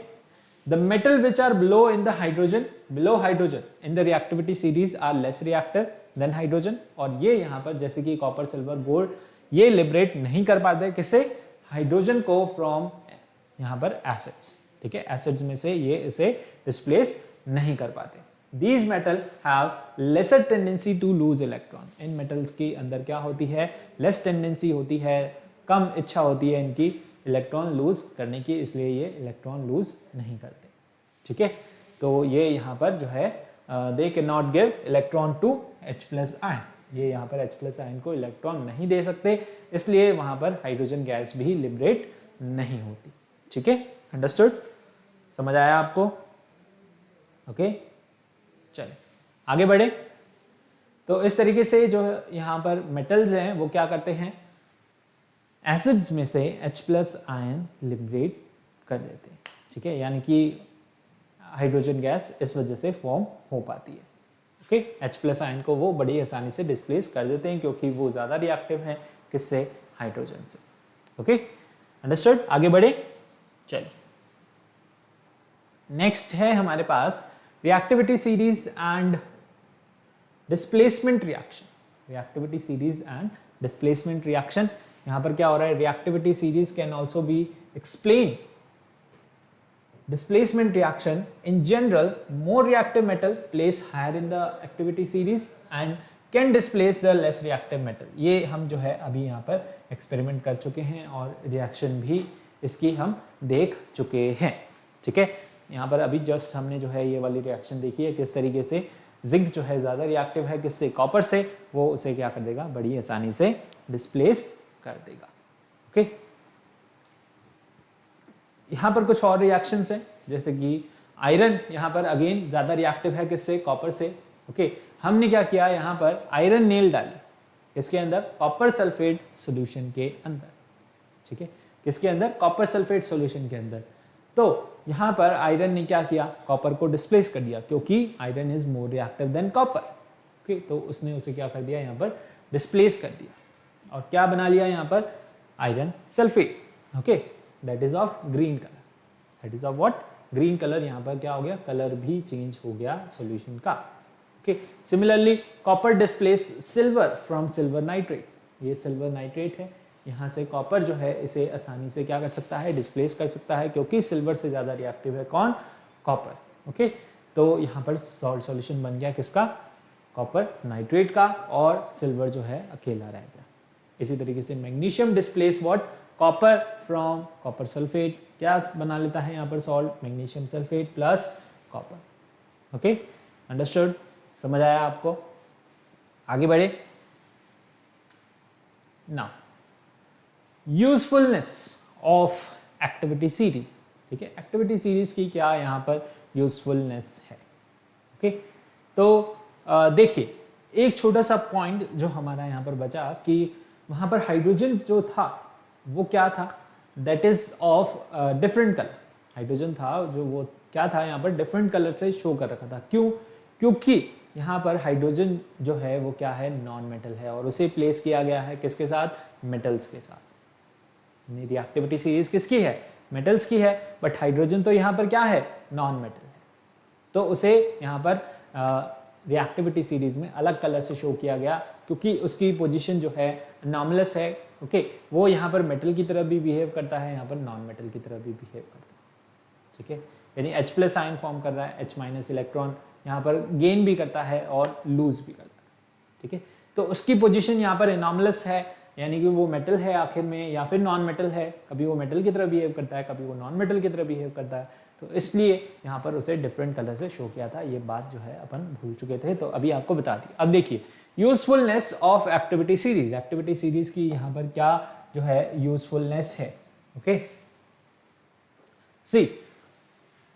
Speaker 1: the metal which are below in the hydrogen, below hydrogen in the reactivity series are less reactive than hydrogen. और ये यहाँ पर जैसे कि कॉपर, सिल्वर, गोल्ड, ये लिबरेट नहीं कर पाते किससे, हाइड्रोजन को फ्रॉम यहाँ पर एसिड्स। ठीक है, एसिड्स में से ये इसे डिस्प्लेस नहीं कर पाते। These metal have lesser tendency to lose electron. In metals के अंदर क्या होती है, लेस टेंडेंसी होती है, कम इच्छा होती है इनकी इलेक्ट्रॉन लूज करने की, इसलिए ये इलेक्ट्रॉन लूज नहीं करते। ठीक है, तो ये यहाँ पर जो है they can not give electron to H+ ion, ये यहाँ पर H+ आयन को इलेक्ट्रॉन नहीं दे सकते, इसलिए वहाँ पर हाइड्रोजन गैस भी लिबरेट नहीं होती। ठीक है, अंडरस्टूड, समझ आया आपको। ओके, चलिए आगे बढ़े। तो इस तरीके से जो यहाँ पर मेटल्स हैं वो क्या करते हैं, एसिड्स में से H+ आयन लिबरेट कर देते हैं। ठीक है, यानी कि हाइड्रोजन गैस इस वजह से फॉर्म हो पाती है। ओके, H+ आयन को वो बड़ी आसानी से डिस्प्लेस कर देते हैं क्योंकि वो ज़्यादा रिएक्टिव हैं किससे, हाइड्रोजन से। ओके, अंडरस्टूड, आगे बढ़े। चलिए नेक्स्ट है हमारे पास reactivity series and displacement reaction. Reactivity series and displacement reaction, यहां पर क्या हो रहा है, reactivity series can also be explain displacement reaction. In general, more reactive metal place higher in the activity series and can displace the less reactive metal. ये हम जो है अभी यहाँ पर एक्सपेरिमेंट कर चुके हैं और रिएक्शन भी इसकी हम देख चुके हैं। ठीक है, यहाँ पर अभी जस्ट हमने जो है ये वाली रिएक्शन देखी है, किस तरीके से जिंक जो है ज़्यादा रिएक्टिव है किससे, कॉपर से, वो उसे क्या कर देगा, बड़ी आसानी से डिस्प्लेस कर देगा। ओके, यहाँ पर कुछ और रिएक्शंस हैं, जैसे कि आयरन यहाँ पर अगेन ज़्यादा रिएक्टिव है किससे, कॉपर से। ओके, हमने क्या किया, यहाँ पर आयरन नेल डाली किसके अंदर, कॉपर सल्फेट सॉल्यूशन के अंदर। ठीक है, किसके अंदर, कॉपर सल्फेट सॉल्यूशन के अंदर। तो यहाँ पर आयरन ने क्या किया, कॉपर को डिस्प्लेस कर दिया क्योंकि iron is more reactive than copper. Okay, तो उसने उसे क्या कर दिया यहाँ पर, डिस्प्लेस कर दिया और क्या बना लिया यहाँ पर, iron sulphate. Okay, that is of green colour, that is of what, green colour. यहाँ पर क्या हो गया, कलर भी चेंज हो गया सॉल्यूशन का। Okay, similarly copper displace silver from silver nitrate, ये सिल्वर नाइट्रेट है, यहाँ से कॉपर जो है इसे आसानी से क्या कर सकता है, डिस्प्लेस कर सकता है, क्योंकि सिल्वर से ज़्यादा रिएक्टिव है कौन, कॉपर। ओके, तो यहाँ पर सॉल्ट सॉल्यूशन बन गया किसका, कॉपर नाइट्रेट का, और सिल्वर जो है अकेला रह गया। इसी तरीके से magnesium displace what, copper from copper sulphate, क्या बना लेता है यहाँ पर salt, magnesium sulphate plus copper. Okay, understood, समझ आया आपको, आगे बढ़े। Now usefulness of activity series, ठीक है, एक्टिविटी सीरीज की क्या यहाँ पर यूजफुलनेस है। ओके, तो देखिए एक छोटा सा पॉइंट जो हमारा यहाँ पर बचा कि वहाँ पर हाइड्रोजन जो था वो क्या था, that is of different colour, hydrogen था जो वो क्या था यहाँ पर डिफरेंट कलर से शो कर रखा था। क्यों, क्योंकि यहाँ पर हाइड्रोजन जो है वो क्या है, नॉन मेटल है, और उसे प्लेस किया गया है किसके साथ, मेटल्स के साथ। रिएक्टिविटी सीरीज किसकी है, मेटल्स की है, बट हाइड्रोजन तो यहाँ पर क्या है, नॉन मेटल है, तो उसे यहाँ पर रिएक्टिविटी सीरीज में अलग कलर से शो किया गया, क्योंकि उसकी पोजीशन जो है अनॉमलस है। ओके, वो यहाँ पर मेटल की तरह भी बिहेव करता है, यहाँ पर नॉन मेटल की तरह भी बिहेव करता है, ठीक है, यानी H+ आयन फॉर्म कर रहा है, H- इलेक्ट्रॉन यहाँ पर गेन भी करता है और लूज भी करता है, ठीक है, तो उसकी पोजीशन यहाँ पर एनॉमलस है, यानी कि वो मेटल है आखिर में या फिर नॉन मेटल है, कभी वो मेटल की तरह बिहेव करता है, कभी वो नॉन मेटल की तरह बिहेव करता है, तो इसलिए यहाँ पर उसे डिफरेंट कलर से शो किया था। ये बात जो है अपन भूल चुके थे, तो अभी आपको बता दी। अब देखिए usefulness of activity series, activity series की यहाँ पर क्या जो है यूजफुलनेस है। Okay, see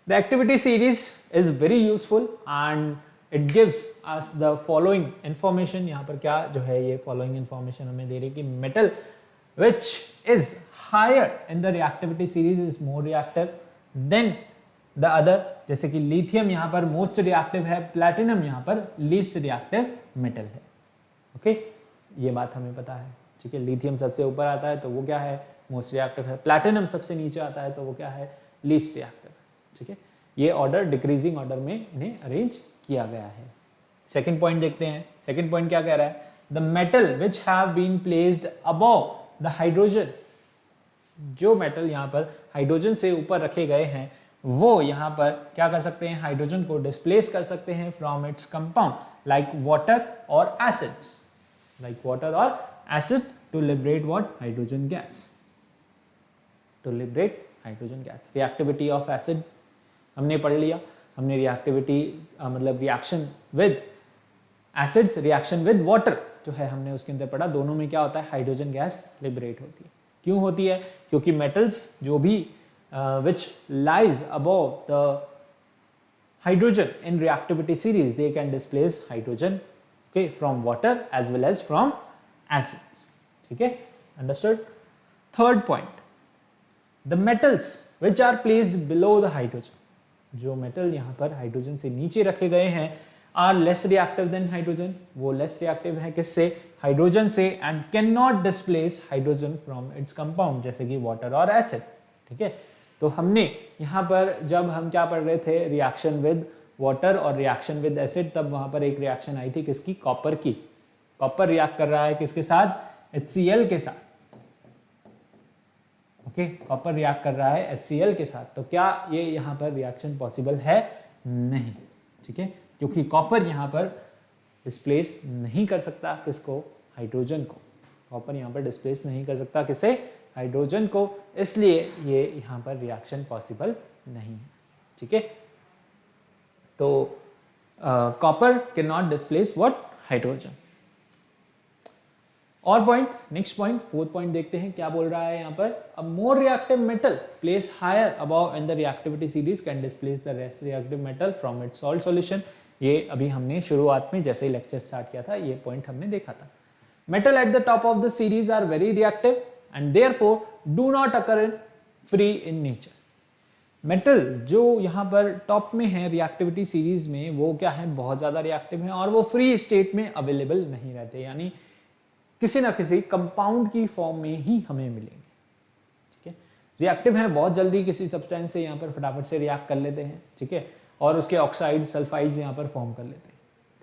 Speaker 1: the activity series is very useful and it gives us the following information. यहाँ पर क्या जो है ये फॉलोइंग इंफॉर्मेशन हमें दे रही है कि metal which is higher in the reactivity series is more reactive than the other, जैसे कि लिथियम यहाँ पर मोस्ट रिएक्टिव है, प्लैटिनम यहाँ पर लीस्ट रिएक्टिव मेटल है। ओके, ये बात हमें पता है, ठीक है, लिथियम सबसे ऊपर आता है तो वो क्या है, मोस्ट रिएक्टिव है, प्लैटिनम सबसे नीचे आता है तो वो क्या है, लीस्ट रिएक्टिव, ठीक है। ये ऑर्डर डिक्रीजिंग ऑर्डर में इन्हें अरेंज किया गया है। सेकंड पॉइंट देखते हैं, सेकंड पॉइंट क्या कह रहा है, the metal which have been placed above the hydrogen, जो मेटल यहाँ पर हाइड्रोजन से ऊपर रखे गए हैं वो यहाँ पर क्या कर सकते हैं, हाइड्रोजन को डिस्प्लेस कर सकते हैं from its compound like water और एसिड्स, लाइक वाटर और acid to liberate what, hydrogen gas, to liberate hydrogen gas. Reactivity of acid हमने पढ़ लिया, हमने रिएक्टिविटी मतलब reaction with acids, reaction with water जो है हमने उसके अंदर पढ़ा, दोनों में क्या होता है, हाइड्रोजन गैस लिबरेट होती है। क्यों होती है, क्योंकि मेटल्स जो भी which lies above the hydrogen in reactivity series, they can displace hydrogen, okay, from water as well as from acids, ठीक है, understood। third point, the metals which are placed below the hydrogen, जो मेटल यहाँ पर हाइड्रोजन से नीचे रखे गए हैं are less reactive than hydrogen, वो less reactive है किससे, हाइड्रोजन से, and cannot displace hydrogen from its compound, जैसे कि water और acid, ठीक है। तो हमने यहाँ पर जब हम क्या पढ़ रहे थे, रिएक्शन विद वाटर और रिएक्शन विद एसिड, तब वहाँ पर एक रिएक्शन आई थी किसकी, कॉपर की। कॉपर रिएक्ट कर रहा है किसके साथ, HCl के साथ, ओके, कॉपर रिएक्ट कर रहा है HCl के साथ, तो क्या ये यहाँ पर रिएक्शन पॉसिबल है, नहीं, ठीक है, क्योंकि कॉपर यहाँ पर डिस्प्लेस नहीं कर सकता किसको, हाइड्रोजन को, कॉपर यहाँ पर डिस्प्लेस नहीं कर सकता किसे, हाइड्रोजन को, इसलिए ये यहाँ पर रिएक्शन पॉसिबल नहीं है, ठीक है। तो copper can not displace what, hydrogen. और point, next point, fourth point देखते हैं क्या बोल रहा है यहाँ पर, a more reactive metal place higher above in the reactivity series can displace the less reactive metal from its salt solution. ये अभी हमने शुरुआत में जैसे ही लेक्चर स्टार्ट किया था ये पॉइंट हमने देखा था। Metal at the top of the series are very reactive and therefore do not occur in free in nature। Metal जो यहाँ पर टॉप में है रिएक्टिविटी सीरीज में, वो क्या है, बहुत ज़्यादा रिएक्टिव है और वो फ्री स्टेट में अवेलेबल नहीं रहते, यानी किसी ना किसी कंपाउंड की फॉर्म में ही हमें मिलेंगे। ठीक है, रिएक्टिव है, बहुत जल्दी किसी सब्सटेंस से यहाँ पर फटाफट से रिएक्ट कर लेते हैं। ठीक है, और उसके ऑक्साइड सल्फाइड्स यहाँ पर फॉर्म कर लेते हैं।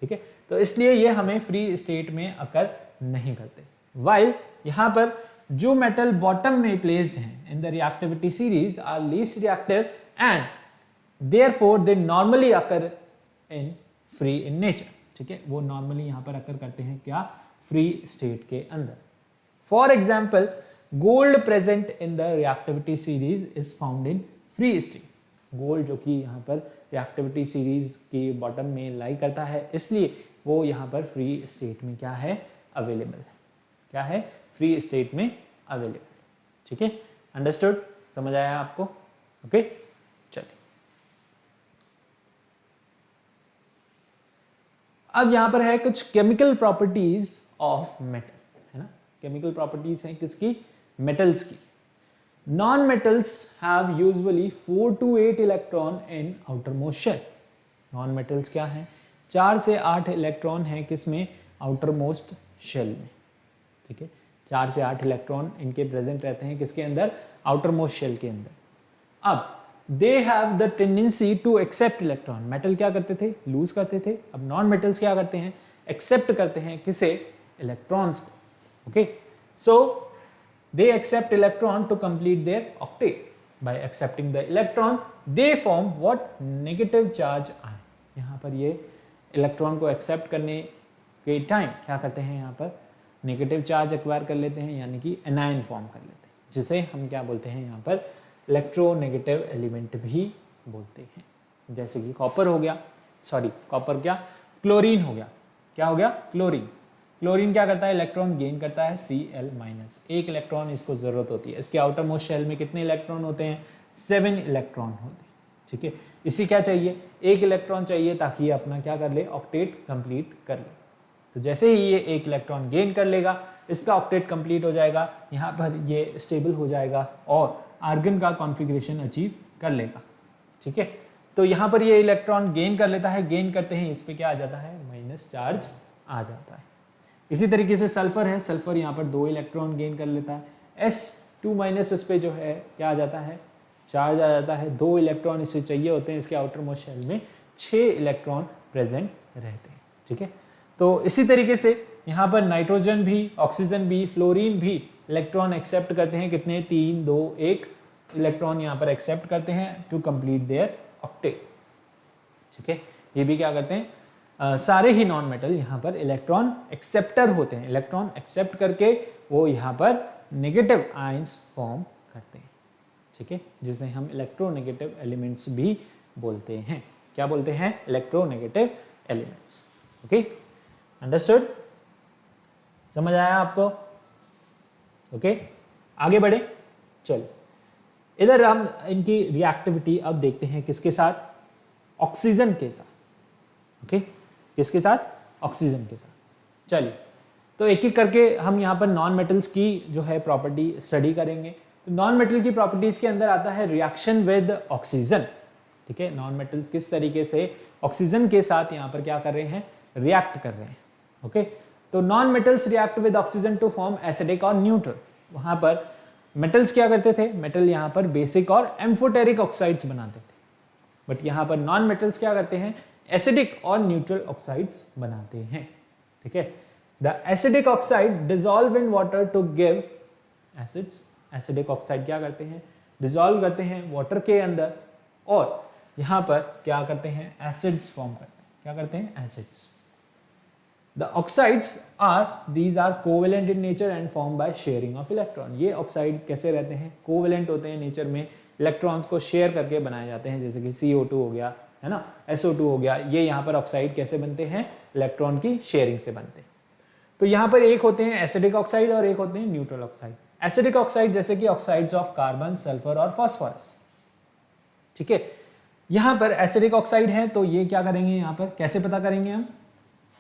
Speaker 1: ठीक है, तो इसलिए ये हमें फ्री स्टेट में अकर नहीं करते। वाइल यहाँ पर जो मेटल बॉटम में प्लेस्ड हैं in the reactivity series are least reactive and therefore they normally occur in free in nature. ठीक है, वो नॉर्मली यहाँ पर अकर करते हैं क्या, फ्री स्टेट के अंदर। For example gold present in the reactivity series is found in free state. Gold जो कि यहाँ पर रिएक्टिविटी सीरीज के बॉटम में लाई करता है, इसलिए वो यहाँ पर फ्री स्टेट में क्या है, अवेलेबल है। क्या है, फ्री स्टेट में अवेलेबल। ठीक है, अंडरस्टूड, समझ आया आपको? ओके, चलिए अब यहां पर है कुछ केमिकल प्रॉपर्टीज ऑफ मेटल, है ना। केमिकल प्रॉपर्टीज हैं किसकी, मेटल्स की। Non metals have usually 4 to 8 electron in outermost shell. Non metals क्या हैं, 4 से 8 इलेक्ट्रॉन हैं किसमें, आउटर मोस्ट शेल में। ठीक है, 4 से 8 इलेक्ट्रॉन इनके प्रेजेंट रहते हैं किसके अंदर, आउटर मोस्ट शेल के अंदर। अब they have the tendency to accept electron. Metal क्या करते थे, लूज करते थे। अब नॉन मेटल्स क्या करते हैं, एक्सेप्ट करते हैं किसे, इलेक्ट्रॉन्स को। Okay, so they accept electron to complete their octet. By accepting the electron they form what, negative charge ion। यहाँ पर ये इलेक्ट्रॉन को एक्सेप्ट करने के टाइम क्या करते हैं, यहाँ पर नेगेटिव चार्ज एक्वायर कर लेते हैं, यानी कि एनायन फॉर्म कर लेते हैं, जिसे हम क्या बोलते हैं यहाँ पर, इलेक्ट्रोनेगेटिव एलिमेंट भी बोलते हैं। जैसे कि कॉपर हो गया, सॉरी कॉपर क्या, क्लोरीन हो गया। क्या हो गया, क्लोरीन। क्लोरीन क्या करता है, इलेक्ट्रॉन गेन करता है Cl-, एक इलेक्ट्रॉन इसको जरूरत होती है। इसके आउटर मोस्ट शेल में कितने इलेक्ट्रॉन होते हैं, 7 इलेक्ट्रॉन होते हैं। ठीक है, इसी क्या चाहिए, एक इलेक्ट्रॉन चाहिए ताकि ये अपना क्या कर ले, ऑक्टेट कंप्लीट कर ले। तो जैसे ही ये एक इलेक्ट्रॉन गेन कर लेगा, इसका ऑक्टेट कंप्लीट हो जाएगा, यहाँ पर ये स्टेबल हो जाएगा और आर्गन का कॉन्फ़िगरेशन अचीव कर लेगा। ठीक है, तो यहाँ पर ये इलेक्ट्रॉन गेन कर लेता है, गेन करते ही इस पर क्या आ जाता है, माइनस चार्ज आ जाता है। इसी तरीके से सल्फर है, सल्फर यहाँ पर 2 इलेक्ट्रॉन गेन कर लेता है, S2- इस पे जो है क्या आ जाता है, चार्ज आ जाता है। 2 इलेक्ट्रॉन इसे चाहिए होते हैं, इसके आउटर मोस्ट शेल में 6 इलेक्ट्रॉन प्रेजेंट रहते हैं। ठीक है, तो इसी तरीके से यहाँ पर नाइट्रोजन भी, ऑक्सीजन भी, फ्लोरीन भी इलेक्ट्रॉन एक्सेप्ट करते हैं, कितने, 3, 2, 1 इलेक्ट्रॉन यहाँ पर एक्सेप्ट करते हैं टू कंप्लीट देयर ऑक्टेट। ठीक है, ये भी क्या करते हैं, सारे ही नॉन मेटल यहाँ पर इलेक्ट्रॉन एक्सेप्टर होते हैं। इलेक्ट्रॉन एक्सेप्ट करके वो यहाँ पर नेगेटिव आयंस फॉर्म करते हैं। ठीक है, जिसे हम इलेक्ट्रोनेगेटिव एलिमेंट्स भी बोलते हैं। क्या बोलते हैं, इलेक्ट्रोनेगेटिव एलिमेंट्स। ओके, अंडरस्टूड, समझ आया आपको? ओके, आगे बढ़े, चलो इधर हम इनकी रिएक्टिविटी अब देखते हैं किसके साथ, ऑक्सीजन के साथ। ओके, किसके साथ, ऑक्सीजन के साथ। चलिए तो एक एक करके हम यहाँ पर नॉन मेटल्स की जो है प्रॉपर्टी स्टडी करेंगे। तो नॉन मेटल की प्रॉपर्टीज के अंदर आता है रिएक्शन विद ऑक्सीजन। ठीक है, नॉन मेटल्स किस तरीके से ऑक्सीजन के साथ यहाँ पर क्या कर रहे हैं, रिएक्ट कर रहे हैं। ओके, तो non metals react with oxygen to form acidic और न्यूट्रल। वहां पर मेटल्स क्या करते थे, मेटल यहाँ पर बेसिक और एम्फोटेरिक ऑक्साइड्स बनाते थे, बट यहाँ पर नॉन मेटल्स क्या करते हैं, एसिडिक और न्यूट्रल ऑक्साइड्स बनाते हैं। ठीक है, the acidic oxide dissolve in water to give acids. Acidic oxide क्या करते हैं, डिसॉल्व करते हैं वाटर के अंदर और यहाँ पर क्या करते हैं, एसिड्स फॉर्म करते हैं। क्या करते हैं, acids. The oxides these are covalent in nature and formed by sharing of electron। ये ऑक्साइड कैसे रहते हैं, कोवेलेंट होते हैं नेचर में, इलेक्ट्रॉन्स को शेयर करके बनाए जाते हैं, जैसे कि CO2 हो गया, है ना, SO2 हो गया। ये यहाँ पर ऑक्साइड कैसे बनते हैं, इलेक्ट्रॉन की शेयरिंग से बनते हैं। तो यहाँ पर एक होते हैं एसिडिक ऑक्साइड और एक होते हैं न्यूट्रल ऑक्साइड। एसिडिक ऑक्साइड जैसे कि ऑक्साइड्स ऑफ कार्बन, सल्फर और फास्फोरस। ठीक है, यहाँ पर एसिडिक ऑक्साइड है तो ये क्या करेंगे, यहाँ पर कैसे पता करेंगे हम,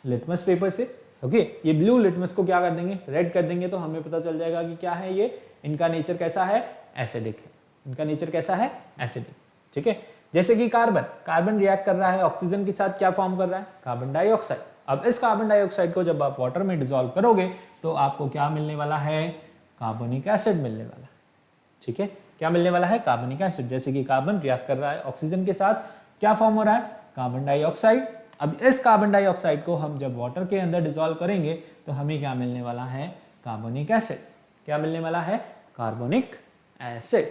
Speaker 1: लिटमस पेपर से। ओके, ये ब्लू लिटमस को क्या कर देंगे, रेड कर देंगे, तो हमें पता चल जाएगा कि क्या है ये, इनका नेचर कैसा है, एसिडिक है। इनका नेचर कैसा है, एसिडिक। ठीक है। जैसे कि कार्बन रिएक्ट कर रहा है ऑक्सीजन के साथ, क्या फॉर्म कर रहा है, कार्बन डाइऑक्साइड। अब इस कार्बन डाइऑक्साइड को जब आप वाटर में डिसॉल्व करोगे तो आपको क्या मिलने वाला है, कार्बोनिक एसिड मिलने वाला है। ठीक है, क्या मिलने वाला है, कार्बोनिक एसिड। जैसे कि कार्बन रिएक्ट कर रहा है ऑक्सीजन के साथ, क्या फॉर्म हो रहा है, कार्बन डाइऑक्साइड। अब इस कार्बन डाइऑक्साइड को हम जब वाटर के अंदर डिसॉल्व करेंगे तो हमें क्या मिलने वाला है, कार्बोनिक एसिड। क्या मिलने वाला है, कार्बोनिक एसिड।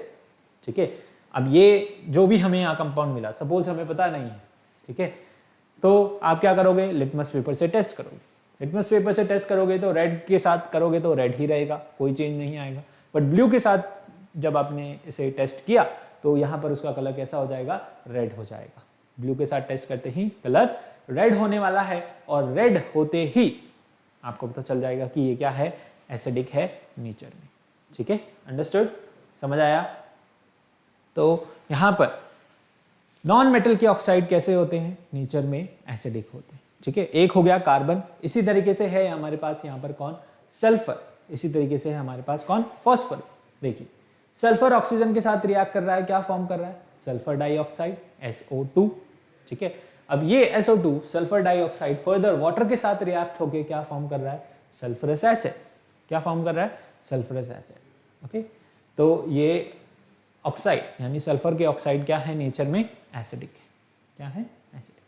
Speaker 1: ठीक है, अब ये जो भी हमें यहाँ कंपाउंड मिला, सपोज हमें पता नहीं है, ठीक है, तो आप क्या करोगे, लिटमस पेपर से टेस्ट करोगे। लिटमस पेपर से टेस्ट करोगे तो रेड के साथ करोगे तो रेड ही रहेगा, कोई चेंज नहीं आएगा। बट ब्लू के साथ जब आपने इसे टेस्ट किया तो यहाँ पर उसका कलर कैसा हो जाएगा, रेड हो जाएगा। ब्लू के साथ टेस्ट करते ही कलर रेड होने वाला है, और रेड होते ही आपको पता चल जाएगा कि ये क्या है, एसिडिक है नेचर में। ठीक है, अंडरस्टूड, समझ आया। तो यहाँ पर नॉन मेटल के ऑक्साइड कैसे होते हैं, नेचर में एसिडिक होते हैं। ठीक है, एक हो गया कार्बन, इसी तरीके से है हमारे पास यहाँ पर कौन, सल्फर। इसी तरीके से है हमारे पास कौन, फॉस्फोरस। देखिए सल्फर ऑक्सीजन के साथ रिएक्ट कर रहा है, क्या फॉर्म कर रहा है, सल्फर डाइऑक्साइड, SO2। ठीक है, अब ये SO2 sulphur dioxide further water के साथ रिएक्ट होकर क्या फॉर्म कर रहा है, सल्फरस एसिड। क्या फॉर्म कर रहा है, सल्फरस एसिड। ओके, तो ये ऑक्साइड यानी सल्फर के ऑक्साइड क्या है, नेचर में एसिडिक है। क्या है, acidic.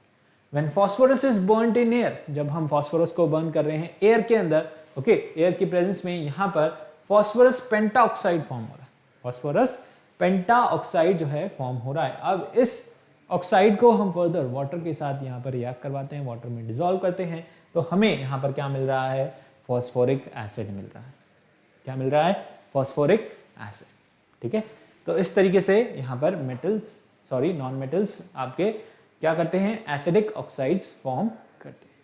Speaker 1: When phosphorus is burned in air, जब हम फॉस्फोरस को बर्न कर रहे हैं एयर के अंदर, ओके, एयर की प्रेजेंस में, यहाँ पर फॉस्फोरस पेंटा ऑक्साइड फॉर्म हो रहा है। फॉस्फोरस पेंटा ऑक्साइड जो है फॉर्म हो रहा है। अब इस ऑक्साइड को हम फर्दर वाटर के साथ यहाँ पर रिएक्ट करवाते हैं, वाटर में डिसॉल्व करते हैं, तो हमें यहाँ पर क्या मिल रहा है, फॉस्फोरिक एसिड मिल रहा है। क्या मिल रहा है, फॉस्फोरिक एसिड। ठीक है, तो इस तरीके से यहाँ पर मेटल्स, सॉरी नॉन मेटल्स आपके क्या करते हैं, एसिडिक ऑक्साइड्स फॉर्म करते हैं।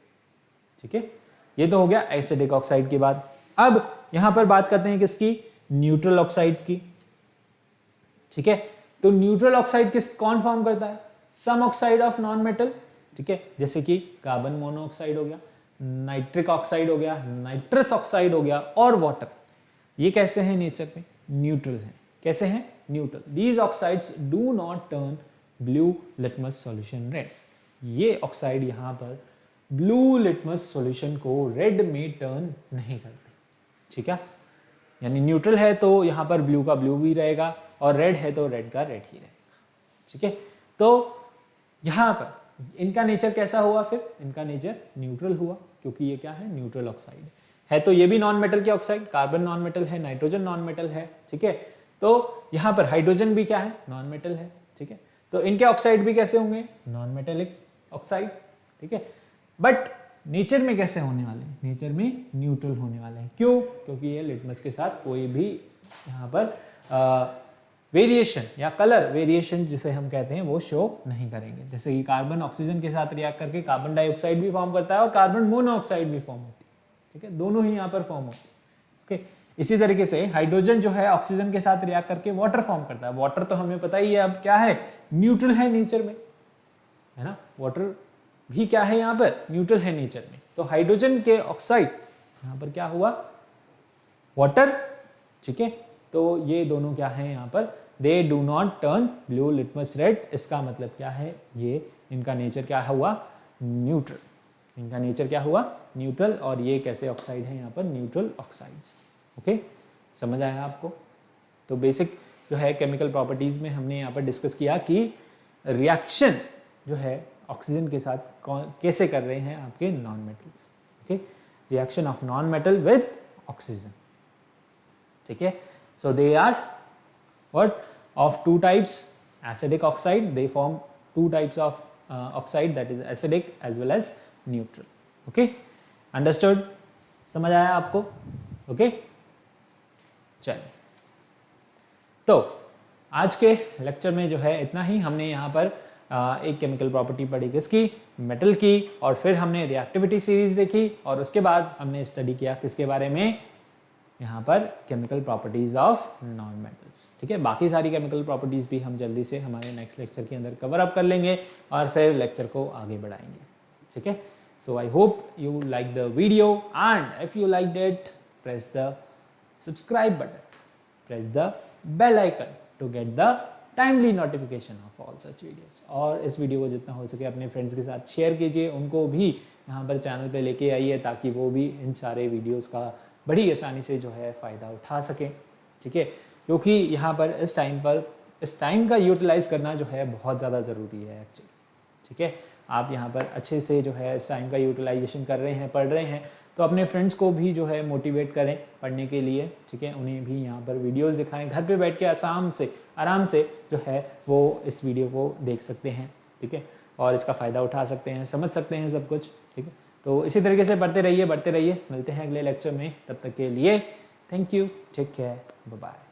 Speaker 1: ठीक है, ये तो हो गया एसिडिक ऑक्साइड की बात। अब यहाँ पर बात करते हैं किसकी, न्यूट्रल ऑक्साइड्स की। ठीक है, तो न्यूट्रल ऑक्साइड किस कौन फॉर्म करता है, सम ऑक्साइड ऑफ नॉन मेटल। ठीक है, जैसे कि कार्बन मोनोऑक्साइड हो गया, नाइट्रिक ऑक्साइड हो गया, नाइट्रस ऑक्साइड हो गया, और वाटर। ये कैसे हैं नेचर में, न्यूट्रल हैं। कैसे हैं, neutral. These oxides do not turn blue litmus solution red. ये ऑक्साइड यहाँ पर ब्लू लिटमस सॉल्यूशन को रेड में टर्न नहीं करते। ठीक है, यानी न्यूट्रल है तो यहाँ पर ब्लू का ब्लू भी रहेगा, और रेड है तो रेड का रेड ही रहेगा। ठीक है, तो यहाँ पर इनका नेचर कैसा हुआ, फिर इनका नेचर न्यूट्रल हुआ, क्योंकि ये क्या है, न्यूट्रल ऑक्साइड है। तो ये भी नॉन मेटल के ऑक्साइड, कार्बन नॉन मेटल है, नाइट्रोजन नॉन मेटल है। ठीक है, तो यहाँ पर हाइड्रोजन भी क्या है, नॉन मेटल है। ठीक है, तो इनके ऑक्साइड भी कैसे होंगे, नॉन मेटेलिक ऑक्साइड। ठीक है, बट नेचर में कैसे होने वाले हैं, नेचर में न्यूट्रल होने वाले हैं। क्यों, क्योंकि ये लिटमस के साथ कोई भी यहाँ पर वेरिएशन या कलर वेरिएशन जिसे हम कहते हैं वो शो नहीं करेंगे। जैसे कि कार्बन ऑक्सीजन के साथ रिएक्ट करके कार्बन डाइऑक्साइड भी फॉर्म करता है और कार्बन मोनोऑक्साइड भी फॉर्म होती है। ठीक है, दोनों ही यहाँ पर फॉर्म होती है। ओके, इसी तरीके से हाइड्रोजन जो है ऑक्सीजन के साथ रिएक्ट करके वाटर फॉर्म करता है। वाटर तो हमें पता ही है अब क्या है, न्यूट्रल है नेचर में, है ना। वाटर भी क्या है, यहाँ पर न्यूट्रल है नेचर में। तो हाइड्रोजन के ऑक्साइड यहाँ पर क्या हुआ, वाटर। ठीक है, तो ये दोनों क्या है यहाँ पर, they do not turn blue litmus red. इसका मतलब क्या है, ये इनका नेचर क्या हुआ, न्यूट्रल। इनका नेचर क्या हुआ, न्यूट्रल। और ये कैसे ऑक्साइड है यहाँ पर, न्यूट्रल ऑक्साइड्स। ओके, समझ आया आपको। तो बेसिक जो है केमिकल प्रॉपर्टीज में हमने यहाँ पर डिस्कस किया कि रिएक्शन जो है ऑक्सीजन के साथ कैसे कर रहे हैं आपके non metals. Okay, reaction of non metal with oxygen. ठीक है, so they are what of two types, acidic oxide, they form two types of oxide, that is acidic as well as neutral. Okay, understood, समझ आया आपको। okay, चलिए, तो आज के लेक्चर में जो है इतना ही। हमने यहाँ पर एक केमिकल प्रॉपर्टी पढ़ी किसकी, मेटल की, और फिर हमने रिएक्टिविटी सीरीज देखी, और उसके बाद हमने स्टडी किया किसके बारे में, यहाँ पर chemical properties of non metals. ठीक है, बाकी सारी केमिकल प्रॉपर्टीज भी हम जल्दी से हमारे नेक्स्ट लेक्चर के अंदर कवर अप कर लेंगे और फिर लेक्चर को आगे बढ़ाएंगे। ठीक है, so I hope you like the video, and if you like it, press the subscribe button, press the bell icon to get the timely notification of all such videos. और इस वीडियो को जितना हो सके अपने फ्रेंड्स के साथ शेयर कीजिए, उनको भी यहाँ पर चैनल पे लेके आइए ताकि वो भी इन सारे वीडियोस का बड़ी आसानी से जो है फ़ायदा उठा सकें, ठीक है। क्योंकि यहाँ पर इस टाइम का यूटिलाइज़ करना जो है बहुत ज़्यादा ज़रूरी है एक्चुअली, ठीक है। आप यहाँ पर अच्छे से जो है इस टाइम का यूटिलाइजेशन कर रहे हैं, पढ़ रहे हैं, तो अपने फ्रेंड्स को भी जो है मोटिवेट करें पढ़ने के लिए, ठीक है। उन्हें भी यहाँ पर वीडियोस दिखाएं, घर पे बैठ के आराम से जो है वो इस वीडियो को देख सकते हैं, ठीक है, और इसका फ़ायदा उठा सकते हैं, समझ सकते हैं सब कुछ, ठीक है। तो इसी तरीके से बढ़ते रहिए। मिलते हैं अगले लेक्चर में, तब तक के लिए thank you, take care, bye bye.